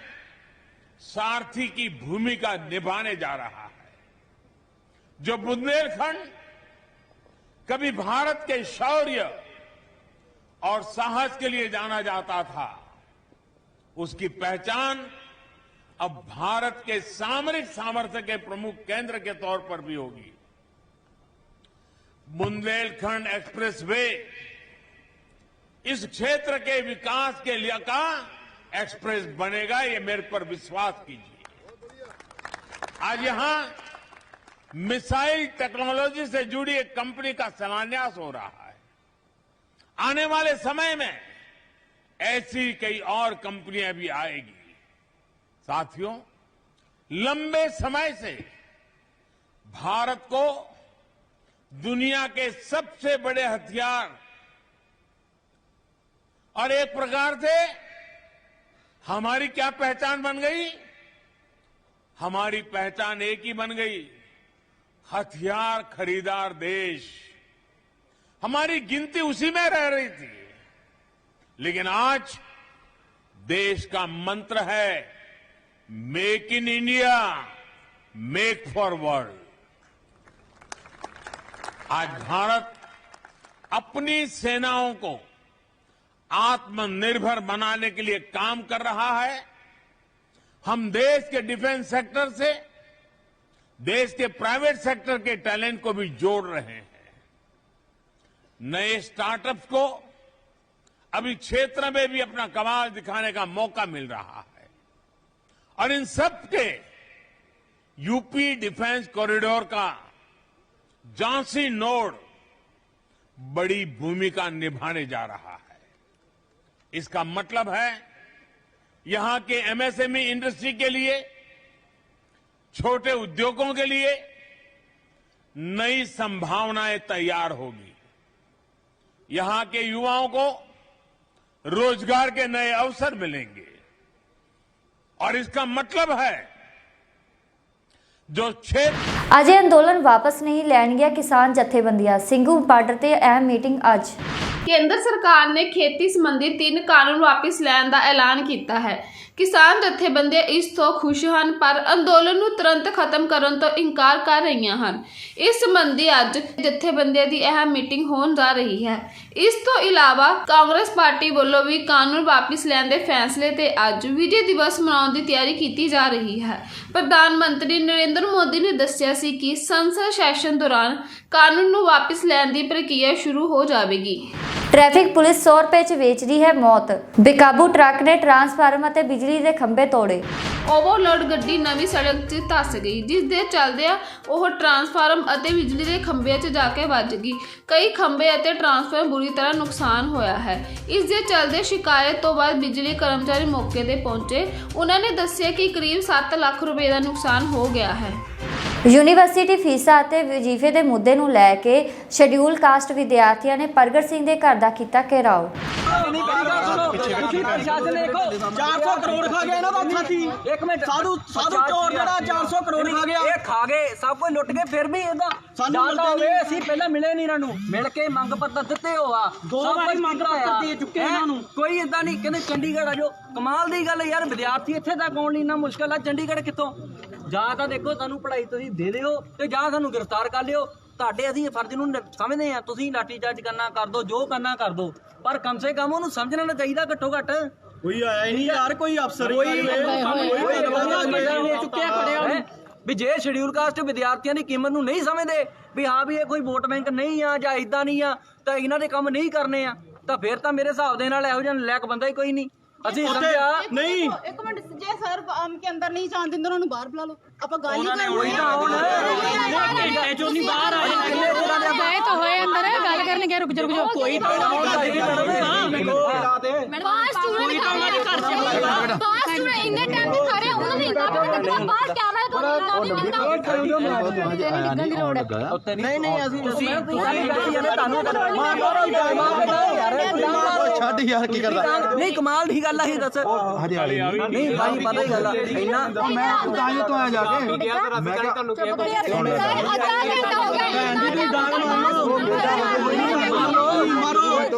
सारथी की भूमिका निभाने जा रहा है। जो बुंदेलखंड कभी भारत के शौर्य और साहस के लिए जाना जाता था, उसकी पहचान अब भारत के सामरिक सामर्थ्य के प्रमुख केंद्र के तौर पर भी होगी। बुंदेलखंड एक्सप्रेसवे इस क्षेत्र के विकास के लिए का एक्सप्रेस बनेगा, ये मेरे पर विश्वास कीजिए। आज यहां मिसाइल टेक्नोलॉजी से जुड़ी एक कंपनी का शिलान्यास हो रहा है। आने वाले समय में ऐसी कई और कंपनियां भी आएगी। साथियों, लंबे समय से भारत को दुनिया के सबसे बड़े हथियार और एक प्रकार से हमारी क्या पहचान बन गई? हमारी पहचान एक ही बन गई, हथियार खरीदार देश। हमारी गिनती उसी में रह रही थी, लेकिन आज देश का मंत्र है make in India, make for world. आज भारत अपनी सेनाओं को आत्मनिर्भर बनाने के लिए काम कर रहा है। हम देश के डिफेंस सेक्टर से देश के प्राइवेट सेक्टर के टैलेंट को भी जोड़ रहे हैं। नए स्टार्टअप्स को अभी क्षेत्र में भी अपना कमाल दिखाने का मौका मिल रहा है और इन सब के यूपी डिफेंस कॉरिडोर का झांसी नोड बड़ी भूमिका निभाने जा रहा है। इसका मतलब है यहां के एमएसएमई इंडस्ट्री के लिए, छोटे उद्योगों के लिए नई संभावनाएं तैयार होगी। यहां के युवाओं को रोजगार के नए अवसर मिलेंगे और इसका मतलब है जो क्षेत्र अजय अंदोलन वापस नहीं लैणगियां किसान जथेबंदियां ਸਿੰਘੂ ਬਾਰਡਰ ਤੇ ਅਹਿਮ ਮੀਟਿੰਗ ਅੱਜ। ਕੇਂਦਰ ਸਰਕਾਰ ਨੇ ਖੇਤੀ ਸੰਬੰਧੀ 3 ਕਾਨੂੰਨ ਵਾਪਸ ਲੈਣ ਦਾ ਐਲਾਨ ਕੀਤਾ ਹੈ। ਕਿਸਾਨ ਜਥੇਬੰਦੀਆਂ ਇਸ ਤੋਂ ਖੁਸ਼ ਹਨ, ਪਰ ਅੰਦੋਲਨ ਨੂੰ ਤੁਰੰਤ ਖਤਮ ਕਰਨ ਤੋਂ ਇਨਕਾਰ ਕਰ ਰਹੀਆਂ ਹਨ। ਇਸ ਸੰਬੰਧੀ ਅੱਜ ਜਥੇਬੰਦੀਆਂ ਦੀ ਅਹਿਮ ਮੀਟਿੰਗ ਹੋਣ ਜਾ ਰਹੀ ਹੈ। ਇਸ ਤੋਂ ਇਲਾਵਾ ਕਾਂਗਰਸ ਪਾਰਟੀ ਵੱਲੋਂ ਵੀ ਕਾਨੂੰਨ ਵਾਪਸ ਲੈਣ ਦੇ ਫੈਸਲੇ ਤੇ ਅੱਜ ਵਿਜੇ ਦਿਵਸ ਮਨਾਉਣ ਦੀ ਤਿਆਰੀ ਕੀਤੀ ਜਾ ਰਹੀ ਹੈ। ਪ੍ਰਧਾਨ ਮੰਤਰੀ ਨਰਿੰਦਰ ਮੋਦੀ ਨੇ ਦੱਸਿਆ ਸੀ ਕਿ ਸੰਸਦ ਸੈਸ਼ਨ ਦੌਰਾਨ ਕਾਨੂੰਨ ਨੂੰ ਵਾਪਸ ਲੈਣ ਦੀ ਪ੍ਰਕਿਰਿਆ ਸ਼ੁਰੂ ਹੋ ਜਾਵੇਗੀ। ट्रैफिक पुलिस 100 रुपए च बेच रही है मौत। बेकाबू ट्रक ने ट्रांसफार्मर ਅਤੇ ਬਿਜਲੀ ਦੇ ਖੰਭੇ ਤੋੜੇ। ਓਵਰਲੋਡ ਗੱਡੀ ਨਵੀਂ ਸੜਕ 'ਚ ਧੱਸ ਗਈ, ਜਿਸ ਦੇ ਚੱਲਦਿਆਂ ਉਹ ਟਰਾਂਸਫਾਰਮ ਅਤੇ ਬਿਜਲੀ ਦੇ ਖੰਭਿਆਂ 'ਚ ਜਾ ਕੇ ਵੱਜ ਗਈ। ਕਈ ਖੰਭੇ ਅਤੇ ਟਰਾਂਸਫਾਰਮਰ ਬੁਰੀ ਤਰ੍ਹਾਂ ਨੁਕਸਾਨ ਹੋਇਆ ਹੈ। ਇਸ ਦੇ ਚੱਲਦੇ ਸ਼ਿਕਾਇਤ ਤੋਂ ਬਾਅਦ ਬਿਜਲੀ ਕਰਮਚਾਰੀ ਮੌਕੇ ਤੇ ਪਹੁੰਚੇ। ਉਹਨਾਂ ਨੇ ਦੱਸਿਆ ਕਿ ਕਰੀਬ 7 ਲੱਖ ਰੁਪਏ ਦਾ ਨੁਕਸਾਨ ਹੋ ਗਿਆ ਹੈ। ਯੂਨੀਵਰਸਿਟੀ ਫੀਸਾਂ ਅਤੇ ਵਜ਼ੀਫੇ ਦੇ ਮੁੱਦੇ ਨੂੰ ਲੈ ਕੇ ਸ਼ੈਡਿਊਲ ਕਾਸਟ ਵਿਦਿਆਰਥੀਆਂ ਨੇ ਪ੍ਰਗਟ ਸਿੰਘ ਦੇ ਘਰ ਦਾ ਕੀਤਾ ਘੇਰਾਓ। ਪ੍ਰਸ਼ਾਸਨ ਦੇਖੋ 400 ਕਰੋੜ ਖਾ ਗਿਆ ਇਹਨਾਂ ਦਾ ਸਾਥੀ। ਇੱਕ ਮਿੰਟ, ਸਾਧੂ ਚੋਰ ਜਿਹੜਾ 400 ਕਰੋੜ ਖਾ ਗਿਆ। ਇਹ ਖਾ ਗਏ, ਸਭ ਕੁਝ ਲੁੱਟ ਗਏ, ਫਿਰ ਵੀ ਇਹਦਾ ਜਾਂਦਾ ਹੋਵੇ। ਅਸੀਂ ਪਹਿਲਾਂ ਮਿਲੇ ਨਹੀਂ ਇਹਨਾਂ ਨੂੰ, ਮਿਲ ਕੇ ਮੰਗ ਪੱਤਰ ਦਿੱਤੇ ਹੋਆ, 2 ਵਾਰੀ ਮੰਗ ਪੱਤਰ ਦੇ ਚੁੱਕੇ ਇਹਨਾਂ ਨੂੰ। ਕੋਈ ਇਦਾਂ ਨਹੀਂ ਕਹਿੰਦੇ ਚੰਡੀਗੜ੍ਹ ਆ ਜਾਓ। ਕਮਾਲ ਦੀ ਗੱਲ ਯਾਰ, ਵਿਦਿਆਰਥੀ ਇੱਥੇ ਤੱਕ ਆਉਣ ਲਈ ਇੰਨਾ ਮੁਸ਼ਕਲ ਆ, ਚੰਡੀਗੜ੍ਹ ਕਿੱਥੋਂ? ਜਾਂ ਤਾਂ ਦੇਖੋ ਸਾਨੂੰ ਪੜ੍ਹਾਈ ਤੁਸੀਂ ਦੇ ਦਿਓ ਤੇ ਜਾਂ ਸਾਨੂੰ ਗ੍ਰਿਫਤਾਰ ਕਰ ਲਿਓ। ਤੁਹਾਡੇ ਅਸੀਂ ਫਰਜ਼ ਨੂੰ ਸਮਝਦੇ ਆ, ਤੁਸੀਂ ਲਾਠੀ ਚਾਰਜ ਕਰਨਾ ਕਰ ਦੋ, ਜੋ ਕਰਨਾ ਕਰ ਦੋ, ਪਰ ਕਮ ਸੇ ਕਮ ਉਹਨੂੰ ਸਮਝਣਾ ਚਾਹੀਦਾ। ਘੱਟੋ ਘੱਟ ਕੋਈ ਆਇਆ ਹੀ ਨਹੀਂ ਯਾਰ, ਕੋਈ ਅਫਸਰ ਵੀ ਜੇ ਸ਼ਡਿਊਲ ਕਾਸਟ ਵਿਦਿਆਰਥੀਆਂ ਦੀ ਕੀਮਤ ਨੂੰ ਨਹੀਂ ਸਮਝਦੇ ਵੀ ਹਾਂ ਵੀ ਇਹ ਕੋਈ ਵੋਟ ਬੈਂਕ ਨਹੀਂ ਆ ਜਾਂ ਇਦਾਂ ਨਹੀਂ ਆ ਤਾਂ ਇਹਨਾਂ ਦੇ ਕੰਮ ਨਹੀਂ ਕਰਨੇ ਆ, ਤਾਂ ਫਿਰ ਤਾਂ ਮੇਰੇ ਹਿਸਾਬ ਦੇ ਨਾਲ ਇਹੋ ਜਿਹਾ ਨਲਾਇਕ ਬੰਦਾ ਹੀ ਕੋਈ ਨਹੀਂ। ਅਸੀਂ ਸਮਝਿਆ ਨਹੀਂ। ਇੱਕ ਮਿੰਟ, ਜੇ ਸਰ ਆਮ ਕੇ ਅੰਦਰ ਨਹੀਂ ਜਾਣ ਦਿੰਦੇ ਉਹਨਾਂ ਨੂੰ ਬਾਹਰ ਬੁਲਾ ਲਓ। ਆਪਾਂ ਗੱਲ ਹੀ ਘੰਟੇ ਚੋਂ ਨਹੀਂ ਬਾਹਰ ਆਏ, ਗਏ ਤਾਂ ਹੋਏ ਅੰਦਰ ਗੱਲ ਕਰਨ ਗਏ। ਰੁਕ ਜਾ ਕੋਈ ਤਾਂ ਬਾਹਰ ਸਟੂਡੈਂਟ ਖਾ ਰਹੇ ਆ, ਬਾਹਰ ਸਟੂਡੈਂਟ ਇੰਨੇ ਟਾਈਮ ਤੇ ਖਾ ਰਹੇ ਆ, ਉਹਨਾਂ ਨੇ ਇੰਨਾ ਬਾਹਰ ਕੈਮਰਾ ਤੋਂ ਨਿਕਲਣ ਦੀ ਲੋੜ ਹੈ। ਨਹੀਂ ਅਸੀਂ ਤੁਹਾਨੂੰ ਛੱਡ ਯਾਰ, ਕੀ ਕਰਦਾ? ਨਹੀਂ ਕਮਾਲ ਦੀ ਗੱਲ ਆ ਇਹ, ਦੱਸ ਹਰਿਆਲੀ ਨਹੀਂ ਭਾਈ, ਪਤਾ ਹੀ ਗੱਲ ਆ ਇੰਨਾ। ਮੈਂ ਤਾਂ ਹੀ ਤੋਂ ਆਇਆ ਜਾ ਕੇ, ਮੈਂ ਕਿਹਾ ਤੁਹਾਨੂੰ ਕੀ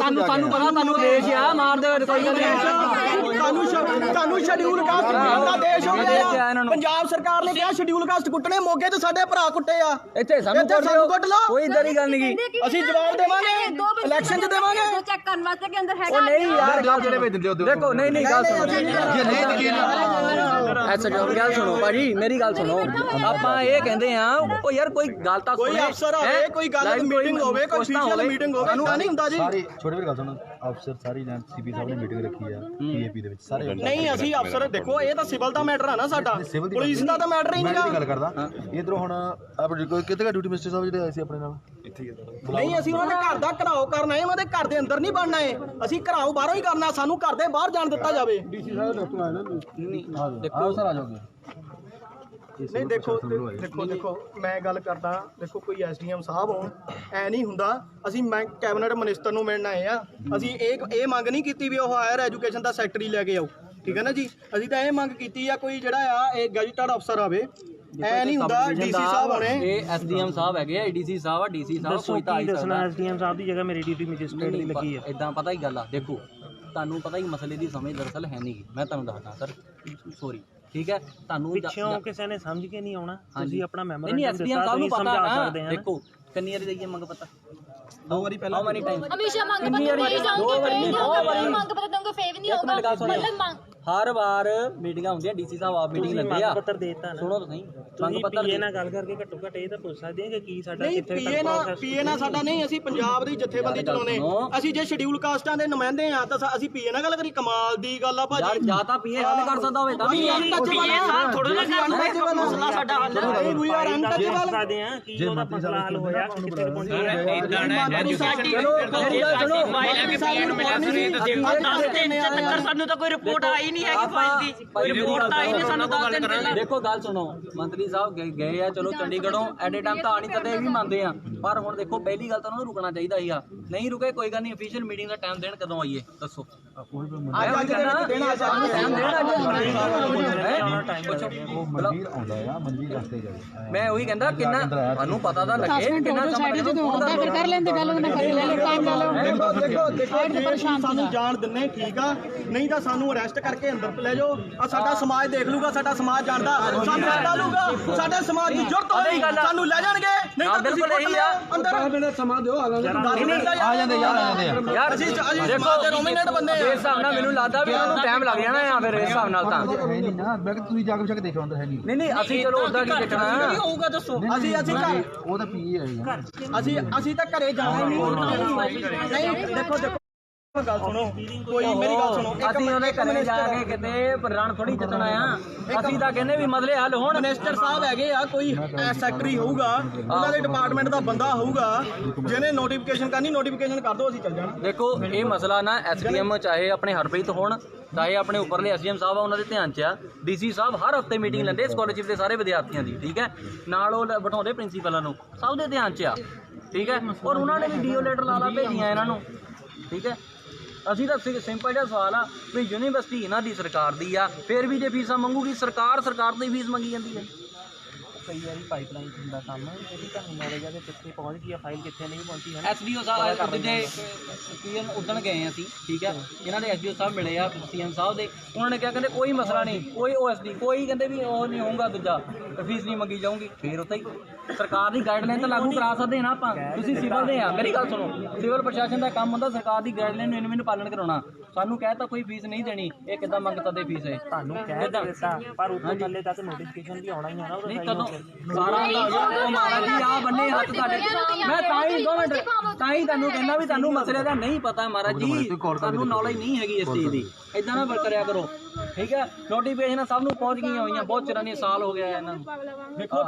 ਤੁਹਾਨੂੰ ਪਤਾ ਤੁਹਾਨੂੰ ਦੇਸ਼ ਆ ਮਾਰ ਦੇ ਕੋਈ ਗੱਲ ਨਹੀਂ। ਸਾਨੂੰ ਸ਼ਡਿਊਲ ਕਾਸਟ ਦਾ ਦੇਸ਼ ਹੋ ਗਿਆ। ਪੰਜਾਬ ਸਰਕਾਰ ਨੇ ਕਿਹਾ ਸ਼ਡਿਊਲ ਕਾਸਟ ਕੁੱਟਣੇ, ਮੋਗੇ ਤੇ ਸਾਡੇ ਭਰਾ ਕੁੱਟੇ ਆ। ਇੱਥੇ ਸਾਨੂੰ ਕੁੱਟ ਲਓ, ਕੋਈ ਇਦਾਂ ਦੀ ਗੱਲ ਨਹੀਂ। ਅਸੀਂ ਜਵਾਬ ਦੇਵਾਂਗੇ, ਇਲੈਕਸ਼ਨ 'ਚ ਦੇਵਾਂਗੇ। ਚੈੱਕ ਕਰਨ ਵਾਸਤੇ ਕੇ ਅੰਦਰ ਹੈਗਾ। ਉਹ ਨਹੀਂ ਯਾਰ, ਗੱਲ ਜਿਹੜੇ ਭੇਜ ਦਿੰਦੇ ਹੋ ਦੇਖੋ। ਨਹੀਂ ਗੱਲ ਸੁਣੋ, ਐਸਾ ਗੱਲ ਸੁਣੋ ਭਾਜੀ, ਮੇਰੀ ਗੱਲ ਸੁਣੋ। ਆਪਾਂ ਇਹ ਕਹਿੰਦੇ ਆ ਉਹ ਯਾਰ ਕੋਈ ਗੱਲ ਤਾਂ ਸੁਣੇ। ਕੋਈ ਅਫਸਰ ਆਵੇ, ਕੋਈ ਗੱਲ ਮੀਟਿੰਗ ਹੋਵੇ, ਕੋਈ ਅਫੀਸ਼ੀਅਲ ਮੀਟਿੰਗ ਹੋਵੇ, ਤਾਂ ਨਹੀਂ ਹੁੰਦਾ ਜੀ। ਸਾਰੀ ਛੋਟੀ ਜਿਹੀ ਗੱਲ ਸੁਣੋ, ਅਫਸਰ ਸਾਰੀ ਲੈਂਡ ਸੀਪੀ ਸਾਹਿਬ ਨੇ ਮੀਟਿੰਗ ਰੱਖੀ ਆ ਪੀਏਪੀ ਦੇ ਵਿੱਚ ਸਾਰੇ। ਨਹੀਂ ਅਸੀਂ ਅਫਸਰ ਦੇਖੋ, ਇਹ ਤਾਂ ਸਿਵਲ ਦਾ ਮੈਟਰ ਆ ਨਾ ਸਾਡਾ, ਪੁਲਿਸ ਦਾ ਤਾਂ ਮੈਟਰ ਹੀ ਮੈਂ ਨਹੀਂਗਾ। ਗੱਲ ਕਰਦਾ ਇਧਰੋਂ ਹੁਣ ਆਪਣੇ ਕਿਤੇ ਡਿਊਟੀ ਮਿਸਟਰ ਸਾਹਿਬ ਜਿਹੜੇ ਆਏ ਸੀ ਆਪਣੇ ਨਾਲ ਇੱਥੇ ਹੀ ਨਹੀਂ ਅਸੀਂ ਉਹਨਾਂ ਦੇ ਘਰ ਦਾ ਘਰਾਓ ਕਰਨਾ ਹੈ, ਉਹਨਾਂ ਦੇ ਘਰ ਦੇ ਅੰਦਰ ਨਹੀਂ ਬਣਨਾ ਹੈ। ਅਸੀਂ ਘਰਾਓ ਬਾਹਰੋਂ ਹੀ ਕਰਨਾ, ਸਾਨੂੰ ਘਰ ਦੇ ਬਾਹਰ ਜਾਣ ਦਿੱਤਾ ਜਾਵੇ। ਡੀਸੀ ਸਾਹਿਬ ਡਾਕਟਰ ਆਏ ਨਾ। ਦੇਖੋ ਸਰ ਆ ਜਾਓਗੇ। ਨਹੀਂ ਦੇਖੋ ਮੈਂ ਗੱਲ ਕਰਦਾ, ਦੇਖੋ ਕੋਈ ਐਸਡੀਐਮ ਸਾਹਿਬ ਹੋਣ, ਐ ਨਹੀਂ ਹੁੰਦਾ। ਅਸੀਂ ਮੈਂ ਕੈਬਨਿਟ ਮਿਨਿਸਟਰ ਨੂੰ ਮਿਲਣ ਆਏ ਆ। ਅਸੀਂ ਇਹ ਮੰਗ ਨਹੀਂ ਕੀਤੀ ਵੀ ਉਹ ਹਾਇਰ ਐਜੂਕੇਸ਼ਨ ਦਾ ਸੈਕਟਰੀ ਲੈ ਕੇ ਆਓ, ਠੀਕ ਹੈ ਨਾ ਜੀ। ਅਸੀਂ ਤਾਂ ਇਹ ਮੰਗ ਕੀਤੀ ਆ ਕੋਈ ਜਿਹੜਾ ਆ ਇਹ ਗੈਜਟਡ ਅਫਸਰ ਆਵੇ। ਐ ਨਹੀਂ ਹੁੰਦਾ ਡੀਸੀ ਸਾਹਿਬ ਹੋਣੇ, ਇਹ ਐਸਡੀਐਮ ਸਾਹਿਬ ਹੈਗੇ ਆ, ਡੀਸੀ ਸਾਹਿਬ ਆ, ਡੀਸੀ ਸਾਹਿਬ ਕੋਈ ਤਾਂ ਆਈ ਸਕਦਾ। ਐਸਡੀਐਮ ਸਾਹਿਬ ਦੀ ਜਗ੍ਹਾ ਮੇਰੀ ਡਿਊਟੀ ਮੈਜਿਸਟ੍ਰੇਟ ਦੀ ਲੱਗੀ ਹੈ। ਇਦਾਂ ਪਤਾ ਹੀ ਗੱਲ ਆ, ਦੇਖੋ ਤੁਹਾਨੂੰ ਪਤਾ ਹੀ ਮਸਲੇ ਦੀ ਸਮਝ ਦਰਅਸਲ ਹੈ ਨਹੀਂ। ਮੈਂ ਤੁਹਾਨੂੰ ਦੱਸਦਾ ਸਰ, ਸੋਰੀ, ਠੀਕ ਹੈ। ਤੁਹਾਨੂੰ ਪਿੱਛੋਂ ਕਿਸੇ ਨੇ ਸਮਝ ਕੇ ਨਹੀਂ ਆਉਣਾ, ਤੁਸੀਂ ਆਪਣਾ ਮੈਮੋਰੈਂਡਮ ਨਹੀਂ ਐਸਡੀਐਮ ਸਾਹਿਬ ਨੂੰ ਪਤਾ ਸਕਦੇ ਆ। ਦੇਖੋ ਕਿੰਨੀ ਵਾਰੀ ਦਈਏ ਮੰਗ ਪਤਾ, 2 ਵਾਰੀ ਪਹਿਲਾਂ। How many time? ਹਮੇਸ਼ਾ ਮੰਗ ਪੱਤਰ ਦੇ ਜਾਓਗੇ, ਮੰਗ ਪੱਤਰ ਦੋਗੇ ਫੇਵ ਨਹੀਂ ਹੋਊਗਾ। ਮਤਲਬ ਮੰਗ ਹਰ ਵਾਰ ਮੀਟਿੰਗਾਂ ਹੁੰਦੀਆਂ, ਡੀਸੀ ਸਾਹਿਬ ਆਪ ਮੀਟਿੰਗ ਲੈਂਦੇ ਆ। ਪੱਤਰ ਦੇਤਾ ਨਾ, ਸੁਣੋ ਤੁਸੀਂ ਮੰਗ ਪੱਤਰ ਪੀਏ ਨਾਲ ਗੱਲ ਕਰਕੇ ਘੱਟੋ ਘੱਟ ਇਹ ਤਾਂ ਪੁੱਛ ਸਕਦੇ ਆ ਕਿ ਕੀ ਸਾਡਾ ਨਹੀਂ ਕਿੱਥੇ ਪੀਏ ਨਾਲ ਸਾਡਾ ਨਹੀਂ। ਅਸੀਂ ਪੰਜਾਬ ਦੀ ਜਥੇਬੰਦੀ ਚਲਾਉਣੇ। ਅਸੀਂ ਜੇ ਸ਼ਡਿਊਲ ਕਾਸਟਾਂ ਦੇ ਨੁਮਾਇੰਦੇ ਆ ਤਾਂ ਅਸੀਂ ਪੀਏ ਨਾਲ ਗੱਲ ਕਰੀ। ਕਮਾਲ ਦੀ ਗੱਲ ਆ ਭਾਜੀ। ਜਾਂ ਤਾਂ ਪੀਏ ਹੱਲ ਕਰ ਸਕਦਾ ਹੋਵੇ ਤਾਂ ਵੀ ਪੀਏ ਸਾਲ ਥੋੜਾ ਨਾ ਕਰ ਮਸਲਾ ਸਾਡਾ ਹੱਲ ਹੈ। ਵੀ ਆਰ ਅਨਟਚੇਬਲ ਸਕਦੇ ਆ ਕਿ ਉਹਦਾ ਮਸਲਾ ਹੱਲ ਹੋਇਆ ਕਿੱਥੇ ਪਹੁੰਚੀ ਹੈ। ਸਾਨੂੰ ਤਾਂ ਕੋਈ ਰਿਪੋਰਟ ਆਈ ਨਹੀਂ ਹੈਗੀ ਫਾਈਲ ਦੀ, ਕੋਈ ਰਿਪੋਰਟ ਤਾਂ ਆਈ ਨਹੀਂ ਸਾਨੂੰ 10 ਦਿਨ ਪਹਿਲਾਂ। ਦੇਖੋ ਗੱਲ ਸੁਣੋ, ਮੰਤਰੀ ਸਾਹਿਬ ਗਏ ਆ, ਚਲੋ ਚੰਡੀਗੜ੍ਹੋਂ ਐਟ ਏ ਟਾਈਮ ਤਾਂ ਆ ਨਹੀਂ ਸਕਦੇ, ਇਹ ਵੀ ਮੰਨਦੇ ਆ। ਪਰ ਹੁਣ ਦੇਖੋ ਪਹਿਲੀ ਗੱਲ ਤਾਂ ਉਹਨਾਂ ਨੂੰ ਰੁਕਣਾ ਚਾਹੀਦਾ ਸੀਗਾ। ਨਹੀਂ ਰੁਕੇ ਕੋਈ ਗੱਲ ਨਹੀਂ, ਅਫੀਸ਼ੀਅਲ ਮੀਟਿੰਗ ਦਾ ਟਾਈਮ ਦੇਣ, ਕਦੋਂ ਆਈਏ ਦੱਸੋ। ਅੱਜ ਦੇਣਾ ਉਹ ਮਨਵੀਰ ਆਉਂਦਾ ਆ, ਮਨਵੀਰ ਰਸਤੇ ਜਾਵੇ। ਮੈਂ ਉਹੀ ਕਹਿੰਦਾ ਕਿੰਨਾ ਤੁਹਾਨੂੰ ਪਤਾ ਤਾਂ ਲੱਗੇ ਕਿੰਨਾ ਫਿਰ ਕਰ ਲੈਂਦੇ ਗੱਲ, ਉਹਨੇ ਕਰ ਲੈ ਟਾਈਮ ਲਾ ਲਓ। ਦੇਖੋ ਸਾਨੂੰ ਜਾਣ ਦਿੰਨੇ ਠੀਕ ਆ, ਨਹੀਂ ਤਾਂ ਸਾਨੂੰ ਅਰੈਸਟ ਕਰਕੇ ਅੰਦਰ ਲੈ ਜਾਓ। ਆ ਸਾਡਾ ਸਮਾਜ ਦੇਖ ਲੂਗਾ, ਸਾਡਾ ਸਮਾਜ ਜਾਣਦਾ, ਸਾਨੂੰ ਹਟਾ ਲੂਗਾ। ਸਾਡੇ ਸਮਾਜ ਦੀ ਜ਼ਰੂਰਤ ਹੋਈ ਸਾਨੂੰ ਲੈ ਜਾਣਗੇ, ਨਹੀਂ ਤਾਂ ਤੁਸੀਂ ਕੁੱਟ ਲਿਆ ਅੰਦਰ। ਸਮਾਂ ਦਿਓ, ਆ ਜਾਂਦੇ ਯਾਰ। ਅਸੀਂ ਸਮਾਜ ਦੇ ਨੋਮੀਨੇਟ ਬੰਦੇ ਆ। ਇਸ ਹਿਸਾਬ ਨਾਲ ਮੈਨੂੰ ਲੱਗਦਾ ਵੀ ਉਹਨਾਂ ਨੂੰ ਟਾਈਮ ਲੱਗ ਜਾਣਾ ਆ। ਫਿਰ ਇਸ ਹਿਸਾਬ ਨਾਲ ਤਾਂ ਹੈ ਨਹੀਂ ਨਾ, ਮੈਂ ਤੁਸੀਂ ਜਾ ਕੇ ਦੇਖੋ ਅੰਦਰ ਹੈ ਨਹੀਂ। ਨਹੀਂ ਅਸੀਂ ਚਲੋ ਉਹਦਾ ਕੀ ਦੇਖਣਾ ਹੋਊਗਾ ਦੱਸੋ। ਅਸੀਂ ਘਰ ਉਹ ਤਾਂ ਪੀਏ ਹੈ ਅਸੀਂ ਤਾਂ ਘਰੇ ਜਾਣਾ ਹੀ ਨਹੀਂ। ਦੇਖੋ ਗੱਲ ਸੁਣੋ, ਕੋਈ ਮੇਰੀ ਗੱਲ ਸੁਣੋ। ਅਸੀਂ ਉਹਦੇ ਘਰੇ ਜਾ ਕੇ ਕਿਤੇ ਪ੍ਰਧਾਨ ਥੋੜੀ ਜਿੱਤਣਾ ਆ। ਅਸੀਂ ਤਾਂ ਕਹਿੰਦੇ ਵੀ ਮਸਲੇ ਹੱਲ ਹੋਣ। ਮਿਨਿਸਟਰ ਸਾਹਿਬ ਹੈਗੇ ਆ, ਕੋਈ ਸੈਕਟਰੀ ਹੋਊਗਾ, ਉਹਨਾਂ ਦੇ ਡਿਪਾਰਟਮੈਂਟ ਦਾ ਬੰਦਾ ਹੋਊਗਾ, ਜਿਹਨੇ ਨੋਟੀਫਿਕੇਸ਼ਨ ਕਰਨੀ, ਨੋਟੀਫਿਕੇਸ਼ਨ ਕਰ ਦਿਓ, ਅਸੀਂ ਚੱਲ ਜਾਣਾ। ਦੇਖੋ ਇਹ ਮਸਲਾ ਨਾ ਐਸਡੀਐਮ ਚਾਹੇ ਆਪਣੇ ਹਰਪ੍ਰੀਤ ਹੋਣ, ਚਾਹੇ ਆਪਣੇ ਉੱਪਰਲੇ ਐਸਡੀਐਮ ਸਾਹਿਬ ਆ, ਉਹਨਾਂ ਦੇ ਧਿਆਨ 'ਚ ਆ। ਡੀਸੀ ਸਾਹਿਬ ਹਰ ਹਫਤੇ ਮੀਟਿੰਗ ਲੈਂਦੇ ਸਕਾਲਰਸ਼ਿਪ ਦੇ ਸਾਰੇ ਵਿਦਿਆਰਥੀਆਂ ਦੀ, ਠੀਕ ਹੈ। ਨਾਲ ਉਹ ਬਿਠਾਉਂਦੇ ਪ੍ਰਿੰਸੀਪਲਾਂ ਨੂੰ, ਸਭ ਦੇ ਧਿਆਨ 'ਚ ਆ, ਠੀਕ ਹੈ। ਔਰ ਉਹਨਾਂ ਨੇ ਵੀ ਡੀਓ ਲੈਟਰ ਲਾ ਭੇਜੀਆਂ ਇਹਨਾਂ ਨੂੰ, ਠੀਕ ਹੈ। ਅਸੀਂ ਤਾਂ ਸਿੰਪਲ ਜਿਹਾ ਸਵਾਲ ਆ ਵੀ ਯੂਨੀਵਰਸਿਟੀ ਇਹਨਾਂ ਦੀ ਸਰਕਾਰ ਦੀ ਆ, ਫਿਰ ਵੀ ਜੇ ਫੀਸਾਂ ਮੰਗੂਗੀ ਸਰਕਾਰ ਦੀ ਫੀਸ ਮੰਗੀ ਜਾਂਦੀ ਹੈ। ਕਈ ਵਾਰੀ ਪਾਈਪਲਾਈਨ ਹੁੰਦਾ ਕੰਮ, ਇਹਦੀ ਤੁਹਾਨੂੰ ਨੌਲੇਜ ਆ ਕਿ ਕਿੱਥੇ ਪਹੁੰਚ ਗਈ ਆ ਫਾਈਲ, ਕਿੱਥੇ ਨਹੀਂ ਪਹੁੰਚੀ ਹੈ। ਐਸਡੀਓ ਸਾਹਿਬ ਦੇ ਉਦਣ ਗਏ ਅਸੀਂ, ਠੀਕ ਹੈ। ਇਹਨਾਂ ਦੇ ਐਸਡੀਓ ਸਾਹਿਬ ਮਿਲੇ ਆ ਸੀਐਮ ਸਾਹਿਬ ਦੇ, ਉਹਨਾਂ ਨੇ ਕਿਹਾ ਕਹਿੰਦੇ ਕੋਈ ਮਸਲਾ ਨਹੀਂ, ਕੋਈ ਓਐਸਡੀ ਕੋਈ ਕਹਿੰਦੇ ਵੀ ਉਹ ਨਹੀਂ ਹੋਊਗਾ, ਦੂਜਾ ਫੀਸ ਨਹੀਂ ਮੰਗੀ ਜਾਊਗੀ। ਫਿਰ ਉੱਥੇ ਹੀ ਸਰਕਾਰ ਦੀ ਗਾਈਡਲਾਈਨ ਤਾਂ ਲਾਗੂ ਕਰਾ ਸਕਦੇ ਨਾ ਆਪਾਂ। ਤੁਸੀਂ ਸਿਵਲ ਦੇ ਆ, ਮੇਰੀ ਗੱਲ ਸੁਣੋ, ਸਿਵਲ ਪ੍ਰਸ਼ਾਸਨ ਦਾ ਕੰਮ ਹੁੰਦਾ ਸਰਕਾਰ ਦੀ ਗਾਈਡਲਾਈਨ ਨੂੰ ਇਨਵੇਂ ਪਾਲਣ ਕਰਾਉਣਾ। ਸਾਨੂੰ ਕਹਿ ਤਾਂ ਕੋਈ ਫੀਸ ਨਹੀਂ ਦੇਣੀ, ਇਹ ਕਿੱਦਾਂ ਮੰਗਤਾ ਦੇ ਫੀਸ ਹੈ ਤੁਹਾਨੂੰ ਕਹਿ ਦਿੱਤਾ, ਪਰ ਉੱਥੋਂ ਥੱਲੇ ਤੱਕ ਨੋਟੀਫਿਕੇਸ਼ਨ ਵੀ ਆਉਣਾ ਹੀ ਆਣਾ। ਨਹੀਂ ਕਦੋਂ ਸਾਰਾ ਮਾਰਾ ਜੀ ਆ ਬੰਨੇ ਹੱਥ ਤੁਹਾਡੇ। ਮੈਂ ਤਾਂ ਹੀ 2 ਮਿੰਟ ਤਾਂ ਹੀ ਤੁਹਾਨੂੰ ਕਹਿੰਦਾ ਵੀ ਤੁਹਾਨੂੰ ਮਸਲੇ ਦਾ ਨਹੀਂ ਪਤਾ ਮਹਾਰਾਜ ਜੀ, ਤੁਹਾਨੂੰ ਨੌਲੇਜ ਨਹੀਂ ਹੈਗੀ ਇਸ ਚੀਜ਼ ਦੀ। ਇਦਾਂ ਨਾ ਕਰਿਆ ਕਰੋ, ਠੀਕ ਹੈ। ਨੋਟੀਫਿਕੇਸ਼ਨ ਸਭ ਨੂੰ ਪਹੁੰਚ ਗਈਆਂ ਹੋਈਆਂ, ਬਹੁਤ ਚਿਰਾਂ ਦੇ ਸਾਲ ਹੋ ਗਿਆ ਇਹਨਾਂ ਨੂੰ। ਦੇਖੋ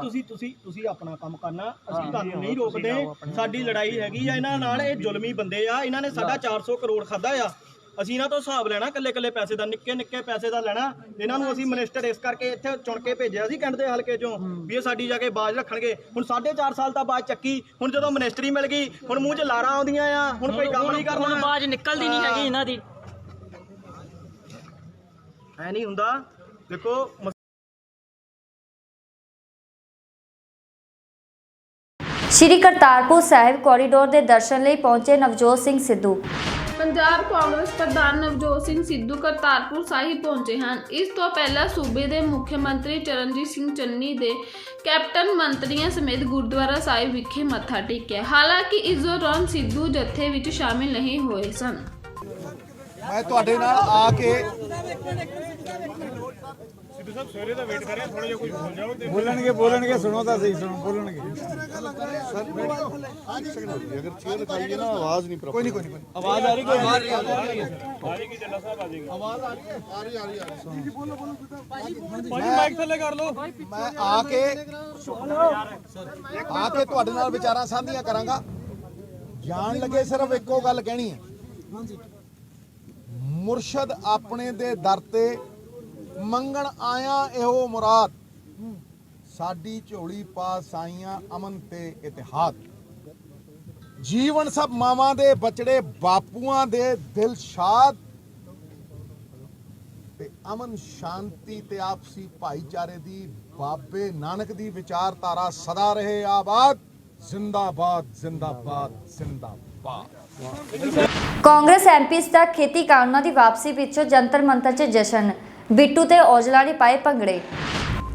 ਤੁਸੀਂ ਆਪਣਾ ਕੰਮ ਕਰਨਾ, ਅਸੀਂ ਤੁਹਾਨੂੰ ਨਹੀਂ ਰੋਕਦੇ। ਸਾਡੀ ਲੜਾਈ ਹੈਗੀ ਆ ਇਹਨਾਂ ਨਾਲ, ਇਹ ਜ਼ੁਲਮੀ ਬੰਦੇ ਆ, ਇਹਨਾਂ ਨੇ ਸਾਡਾ 400 ਕਰੋੜ ਖਾਦਾ ਆ। ਅਸੀਂ ਇਹਨਾਂ ਤੋਂ ਹਿਸਾਬ ਲੈਣਾ, ਕੱਲੇ ਪੈਸੇ ਦਾ, ਨਿੱਕੇ ਪੈਸੇ ਦਾ ਲੈਣਾ। ਇਹਨਾਂ ਨੂੰ ਅਸੀਂ ਮਿਨਿਸਟਰ ਇਸ ਕਰਕੇ ਇੱਥੇ ਚੁਣ ਕੇ ਭੇਜਿਆ ਸੀ ਕੈਂਟ ਦੇ ਹਲਕੇ ਚੋਂ, ਵੀ ਇਹ ਸਾਡੀ ਜਾ ਕੇ ਬਾਜ਼ ਰੱਖਣਗੇ। ਹੁਣ 4.5 ਸਾਲ ਤਾਂ ਬਾਜ਼ ਚੱਕੀ, ਹੁਣ ਜਦੋਂ ਮਿਨਿਸਟਰੀ ਮਿਲ ਗਈ, ਹੁਣ ਮੂੰਹ 'ਚ ਲਾਰਾਂ ਆਉਂਦੀਆਂ ਆ, ਹੁਣ ਕੋਈ ਕੰਮ ਨਹੀਂ ਕਰਨਾ। ਹੁਣ ਬਾਜ਼ ਨਿਕਲਦੀ ਨਹੀਂ ਹੈਗੀ ਇਹਨਾਂ ਦੀ, ਐ ਨਹੀਂ ਹੁੰਦਾ। ਦੇਖੋ ਸ਼੍ਰੀ ਕਰਤਾਰਪੁਰ ਸਾਹਿਬ ਕੋਰੀਡੋਰ ਦੇ ਦਰਸ਼ਨ ਲਈ ਪਹੁੰਚੇ ਨਵਜੋਤ ਸਿੰਘ ਸਿੱਧੂ। ਪੰਜਾਬ ਕਾਂਗਰਸ ਪ੍ਰਧਾਨ ਨਵਜੋਤ ਸਿੰਘ ਸਿੱਧੂ ਕਰਤਾਰਪੁਰ ਸਾਹਿਬ ਪਹੁੰਚੇ ਹਨ। ਇਸ ਤੋਂ ਪਹਿਲਾਂ ਸੂਬੇ ਦੇ ਮੁੱਖ ਮੰਤਰੀ ਚਰਨਜੀਤ ਸਿੰਘ ਚੰਨੀ ਦੇ ਕੈਪਟਨ ਮੰਤਰੀਆਂ ਸਮੇਤ ਗੁਰਦੁਆਰਾ ਸਾਹਿਬ ਵਿਖੇ ਮੱਥਾ ਟੇਕਿਆ। ਹਾਲਾਂਕਿ ਇਸ ਦੌਰਾਨ ਸਿੱਧੂ ਜੱਥੇ ਵਿੱਚ ਸ਼ਾਮਿਲ ਨਹੀਂ ਹੋਏ ਸਨ। ਮੈਂ ਤੁਹਾਡੇ ਨਾਲ ਆ ਕੇ ਬੋਲਣਗੇ ਸੁਣੋ ਤਾਂ ਸਹੀ ਸੁਣੋ ਬੋਲਣਗੇ ਅਗਰ ਚੇਅਰ ਦਿਖਾਈਏ ਨਾ ਆਵਾਜ਼ ਨਹੀਂ ਪ੍ਰੋਪਰ ਕੋਈ ਨਹੀਂ ਆਵਾਜ਼ ਆ ਰਹੀ ਆਵਾਜ਼ ਆ ਰਹੀ ਬੋਲੋ ਭਾਜੀ ਮਾਈਕ ਥੱਲੇ ਕਰ ਲਓ। ਮੈਂ ਆ ਕੇ ਤੁਹਾਡੇ ਨਾਲ ਵਿਚਾਰਾਂ ਸਾਂਝੀਆਂ ਕਰਾਂਗਾ। ਜਾਣ ਲੱਗੇ ਸਿਰਫ ਇੱਕੋ ਗੱਲ ਕਹਿਣੀ ਹੈ, ਮੁਰਸ਼ਦ ਆਪਣੇ ਦੇ ਦਰ ਤੇ ਮੰਗਣ ਆਇਆ ਇਹੋ ਮੁਰਾਦ, ਸਾਡੀ ਝੋਲੀ ਪਾ ਸਾਈਆਂ ਅਮਨ ਤੇ ਇਤਿਹਾਦ। ਜੀਵਨ ਸਭ ਮਾਵਾਂ ਦੇ ਬਚੜੇ ਬਾਪੂਆਂ ਦੇ ਦਿਲ ਸ਼ਾਦ, ਤੇ ਅਮਨ ਸ਼ਾਂਤੀ ਤੇ ਆਪਸੀ ਭਾਈਚਾਰੇ ਦੀ ਬਾਬੇ ਨਾਨਕ ਦੀ ਵਿਚਾਰਧਾਰਾ ਸਦਾ ਰਹੇ ਆਬਾਦ। ਜ਼ਿੰਦਾਬਾਦ ਜ਼ਿੰਦਾਬਾਦ ਜ਼ਿੰਦਾਬਾਦ। ਕਾਂਗਰਸ ਐਮਪੀਜ਼ ਦਾ ਖੇਤੀ ਕਾਨੂੰਨਾਂ ਦੀ ਵਾਪਸੀ ਪਿੱਛੋਂ ਜੰਤਰ ਮੰਤਰ 'ਚ ਜਸ਼ਨ, ਬਿੱਟੂ ਤੇ ਔਜਲਾ ਨੇ ਪਾਏ ਭੰਗੜੇ।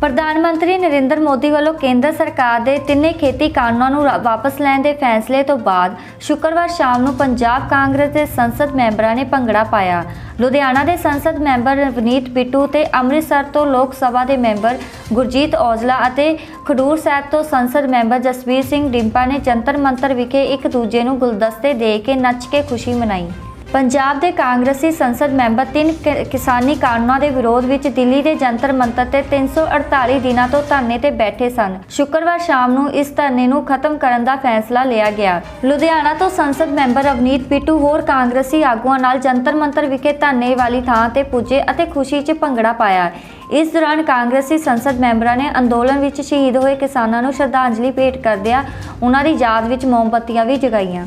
ਪ੍ਰਧਾਨ ਮੰਤਰੀ ਨਰਿੰਦਰ ਮੋਦੀ ਵੱਲੋਂ ਕੇਂਦਰ ਸਰਕਾਰ ਦੇ ਤਿੰਨੇ ਖੇਤੀ ਕਾਨੂੰਨਾਂ ਨੂੰ ਵਾਪਸ ਲੈਣ ਦੇ ਫੈਸਲੇ ਤੋਂ ਬਾਅਦ ਸ਼ੁੱਕਰਵਾਰ ਸ਼ਾਮ ਨੂੰ ਪੰਜਾਬ ਕਾਂਗਰਸ ਦੇ ਸੰਸਦ ਮੈਂਬਰਾਂ ਨੇ ਭੰਗੜਾ ਪਾਇਆ। ਲੁਧਿਆਣਾ ਦੇ ਸੰਸਦ ਮੈਂਬਰ ਰਵਨੀਤ ਬਿੱਟੂ ਤੇ ਅੰਮ੍ਰਿਤਸਰ ਤੋਂ ਲੋਕ ਸਭਾ ਦੇ ਮੈਂਬਰ ਗੁਰਜੀਤ ਔਜਲਾ ਅਤੇ ਖਡੂਰ ਸਾਹਿਬ ਤੋਂ ਸੰਸਦ ਮੈਂਬਰ ਜਸਵੀਰ ਸਿੰਘ ਡਿੰਪਾ ਨੇ ਜੰਤਰ ਮੰਤਰ ਵਿਖੇ ਇੱਕ ਦੂਜੇ ਨੂੰ ਗੁਲਦਸਤੇ ਦੇ ਕੇ ਨੱਚ ਕੇ ਖੁਸ਼ੀ ਮਨਾਈ। ਪੰਜਾਬ ਦੇ ਕਾਂਗਰਸੀ ਸੰਸਦ ਮੈਂਬਰ 3 ਕਿਸਾਨੀ ਕਾਨੂੰਨਾਂ ਦੇ ਵਿਰੋਧ ਵਿੱਚ ਦਿੱਲੀ ਦੇ ਜੰਤਰ ਮੰਤਰ ਤੇ 348 ਦਿਨਾਂ ਤੋਂ ਧਰਨੇ ਤੇ ਬੈਠੇ ਸਨ। ਸ਼ੁੱਕਰਵਾਰ ਸ਼ਾਮ ਨੂੰ ਇਸ ਧਰਨੇ ਨੂੰ ਖਤਮ ਕਰਨ ਦਾ ਫੈਸਲਾ ਲਿਆ ਗਿਆ। ਲੁਧਿਆਣਾ ਤੋਂ ਸੰਸਦ ਮੈਂਬਰ ਰਵਨੀਤ ਬਿੱਟੂ ਹੋਰ ਕਾਂਗਰਸੀ ਆਗੂਆਂ ਨਾਲ ਜੰਤਰ ਮੰਤਰ ਵਿਖੇ ਧਰਨੇ ਵਾਲੀ ਥਾਂ ਤੇ ਪੁੱਜੇ ਅਤੇ ਖੁਸ਼ੀ 'ਚ ਭੰਗੜਾ ਪਾਇਆ। ਇਸ ਦੌਰਾਨ ਕਾਂਗਰਸੀ ਸੰਸਦ ਮੈਂਬਰਾਂ ਨੇ ਅੰਦੋਲਨ ਵਿੱਚ ਸ਼ਹੀਦ ਹੋਏ ਕਿਸਾਨਾਂ ਨੂੰ ਸ਼ਰਧਾਂਜਲੀ ਭੇਟ ਕਰਦਿਆਂ ਉਹਨਾਂ ਦੀ ਯਾਦ ਵਿੱਚ ਮੋਮਬੱਤੀਆਂ ਵੀ ਜਗਾਈਆਂ।